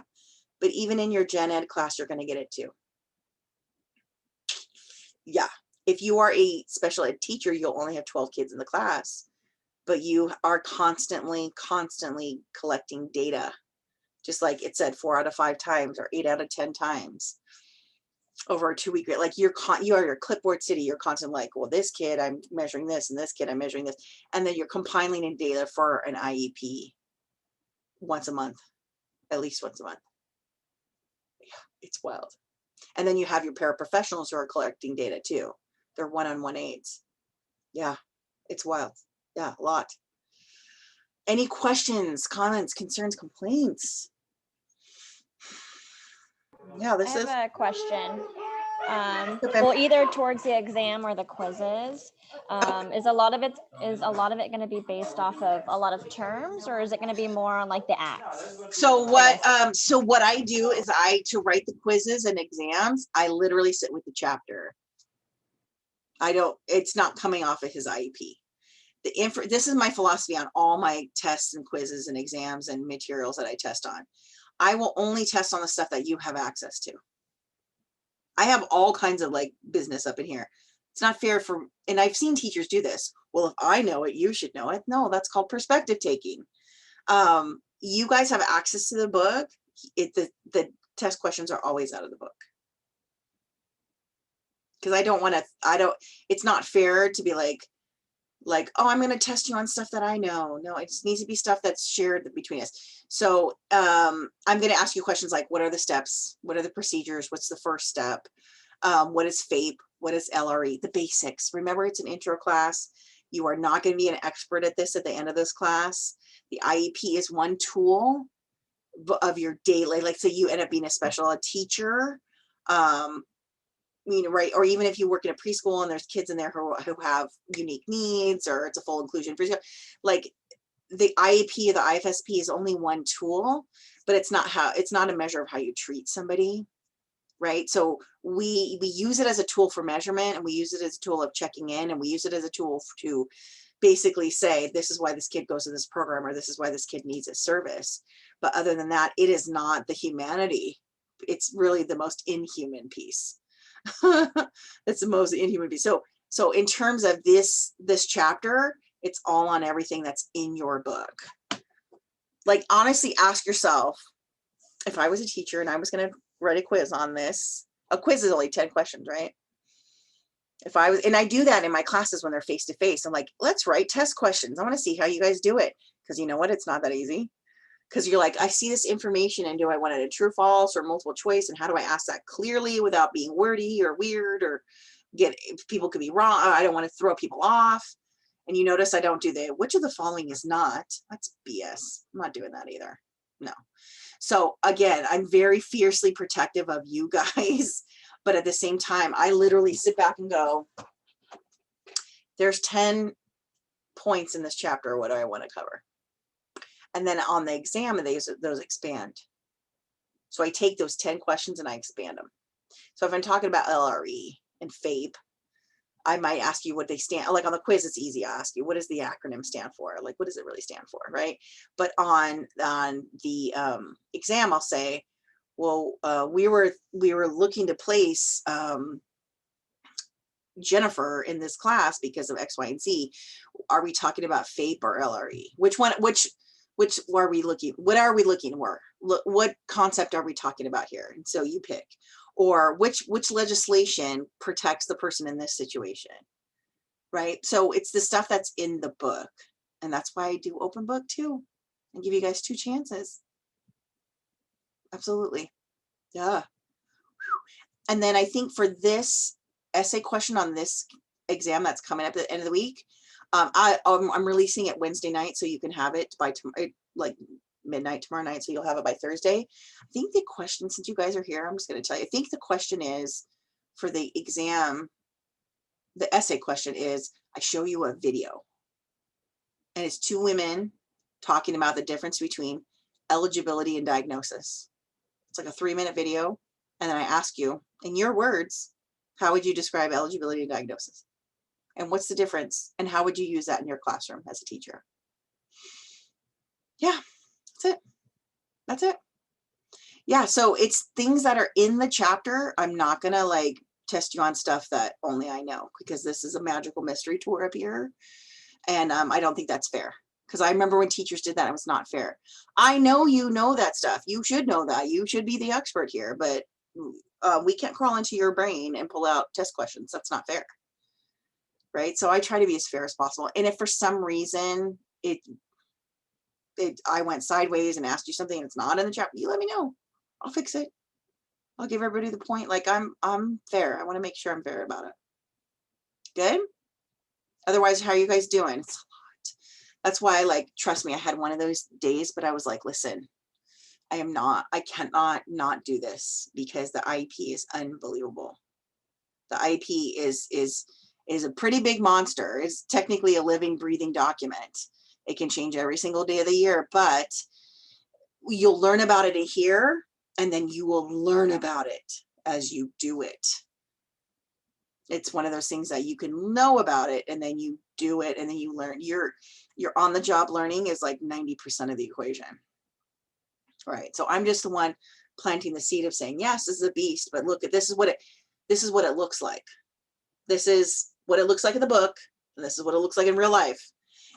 but even in your gen ed class, you're going to get it too. Yeah, if you are a special ed teacher, you'll only have 12 kids in the class, but you are constantly collecting data, just like it said 4 out of 5 times or 8 out of 10 times over a 2-week. Like you are your clipboard city. You're constantly like, well, this kid I'm measuring this, and this kid I'm measuring this, and then you're compiling in data for an IEP once a month, at least once a month. Yeah, it's wild. And then you have your paraprofessionals who are collecting data too. They're one-on-one aides. Yeah, it's wild. Yeah, a lot. Any questions, comments, concerns, complaints? Yeah, this I is have a question. Okay. Well, either towards the exam or the quizzes, is a lot of it going to be based off of a lot of terms, or is it going to be more on like the acts? So what I do is to write the quizzes and exams, I literally sit with the chapter. It's not coming off of his IEP. This is my philosophy on all my tests and quizzes and exams and materials that I test on. I will only test on the stuff that you have access to. I have all kinds of like business up in here. It's not fair and I've seen teachers do this. Well, if I know it, you should know it. No, that's called perspective taking. You guys have access to the book. The test questions are always out of the book. Because it's not fair to be like, oh, I'm going to test you on stuff that I know. No, it just needs to be stuff that's shared between us. So I'm going to ask you questions like, what are the steps? What are the procedures? What's the first step? What is FAPE? What is LRE? The basics. Remember, it's an intro class. You are not going to be an expert at this at the end of this class. The IEP is one tool of your daily, like, so you end up being a special ed teacher. Right, or even if you work in a preschool and there's kids in there who have unique needs, or it's a full inclusion preschool, like the IEP or the IFSP is only one tool, but it's not a measure of how you treat somebody, right? So we use it as a tool for measurement, and we use it as a tool of checking in, and we use it as a tool to basically say, this is why this kid goes to this program, or this is why this kid needs a service. But other than that, it is not the humanity. It's really the most inhuman piece. It's the most inhuman piece. So in terms of this chapter, it's all on everything that's in your book. Like, honestly, ask yourself, if I was a teacher and I was going to write a quiz on this, a quiz is only 10 questions, right? If I was, and I do that in my classes when they're face to face, I'm like, let's write test questions. I want to see how you guys do it. Because you know what? It's not that easy. Because you're like, I see this information, and do I want it a true, false, or multiple choice? And how do I ask that clearly without being wordy or weird, or people could be wrong? I don't want to throw people off. And you notice I don't do which of the following is not. That's BS. I'm not doing that either. No. So again, I'm very fiercely protective of you guys, but at the same time, I literally sit back and go, there's 10 points in this chapter. What do I want to cover? And then on the exam, those expand. So I take those 10 questions and I expand them. So if I'm talking about LRE and FAPE, I might ask you what they stand, like on the quiz, it's easy. I ask you, what does the acronym stand for? Like, what does it really stand for, right? But on the exam, I'll say, well, we were looking to place Jennifer in this class because of X, Y, and Z. Are we talking about FAPE or LRE? Which are we looking? What are we looking for? What concept are we talking about here? And so you pick. Or which legislation protects the person in this situation, right? So it's the stuff that's in the book. And that's why I do open book too, and give you guys 2 chances. Absolutely. Yeah. And then I think for this essay question on this exam that's coming up at the end of the week, I'm releasing it Wednesday night, so you can have it by like midnight tomorrow night, so you'll have it by Thursday. I think the question, since you guys are here, I'm just going to tell you, I think the question is for the exam, the essay question is, I show you a video, and it's 2 women talking about the difference between eligibility and diagnosis. It's like a 3-minute video, and then I ask you, in your words, how would you describe eligibility and diagnosis? And what's the difference? And how would you use that in your classroom as a teacher? Yeah, that's it. That's it. Yeah, so it's things that are in the chapter. I'm not going to like test you on stuff that only I know, because this is a magical mystery tour up here. And I don't think that's fair, because I remember when teachers did that, it was not fair. I know you know that stuff. You should know that. You should be the expert here, but we can't crawl into your brain and pull out test questions. That's not fair. Right? So I try to be as fair as possible. And if for some reason I went sideways and asked you something that's not in the chapter, you let me know. I'll fix it. I'll give everybody the point. Like, I'm fair. I want to make sure I'm fair about it. Good? Otherwise, how are you guys doing? It's a lot. That's why, like, trust me, I had one of those days, but I was like, listen, I cannot not do this, because the IEP is unbelievable. The IEP is a pretty big monster. It's technically a living, breathing document. It can change every single day of the year, but you'll learn about it here, and then you will learn about it as you do it. It's one of those things that you can know about it, and then you do it, and then you learn. Your on the job learning is like 90% of the equation. Right. So I'm just the one planting the seed of saying, yes, this is a beast, but look, this is what it looks like. This is what it looks like in the book, and this is what it looks like in real life.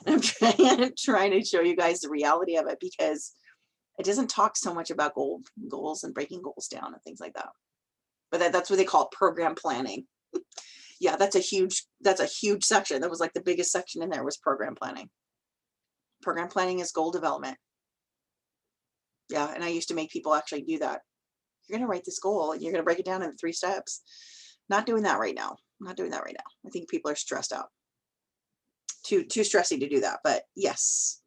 And I'm trying to show you guys the reality of it, because it doesn't talk so much about goals and breaking goals down and things like that. But that's what they call program planning. Yeah, that's a huge section. That was like the biggest section in there was program planning. Program planning is goal development. Yeah, and I used to make people actually do that. You're going to write this goal and you're going to break it down into 3 steps. Not doing that right now. Not doing that right now. I think people are stressed out. Too stressy to do that. But yes,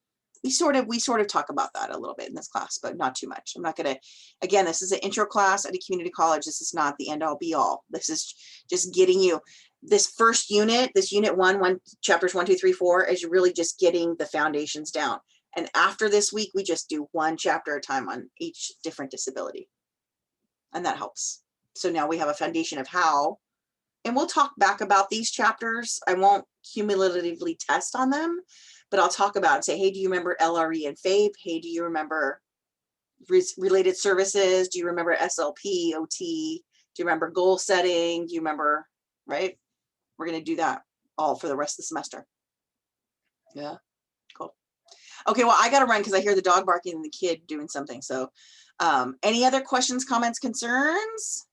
we sort of talk about that a little bit in this class, but not too much. I'm not going to, again, this is an intro class at a community college. This is not the end all be all. This is just getting you this first unit, this unit 1, chapters 1, 2, 3, 4, is really just getting the foundations down. And after this week, we just do 1 chapter at a time on each different disability. And that helps. So now we have a foundation of how and we'll talk back about these chapters. I won't cumulatively test on them, but I'll talk about it. Say, hey, do you remember LRE and FAPE? Hey, do you remember related services? Do you remember SLP, OT? Do you remember goal setting? Do you remember, right? We're going to do that all for the rest of the semester. Yeah, cool. Okay, well, I got to run because I hear the dog barking and the kid doing something. So any other questions, comments, concerns?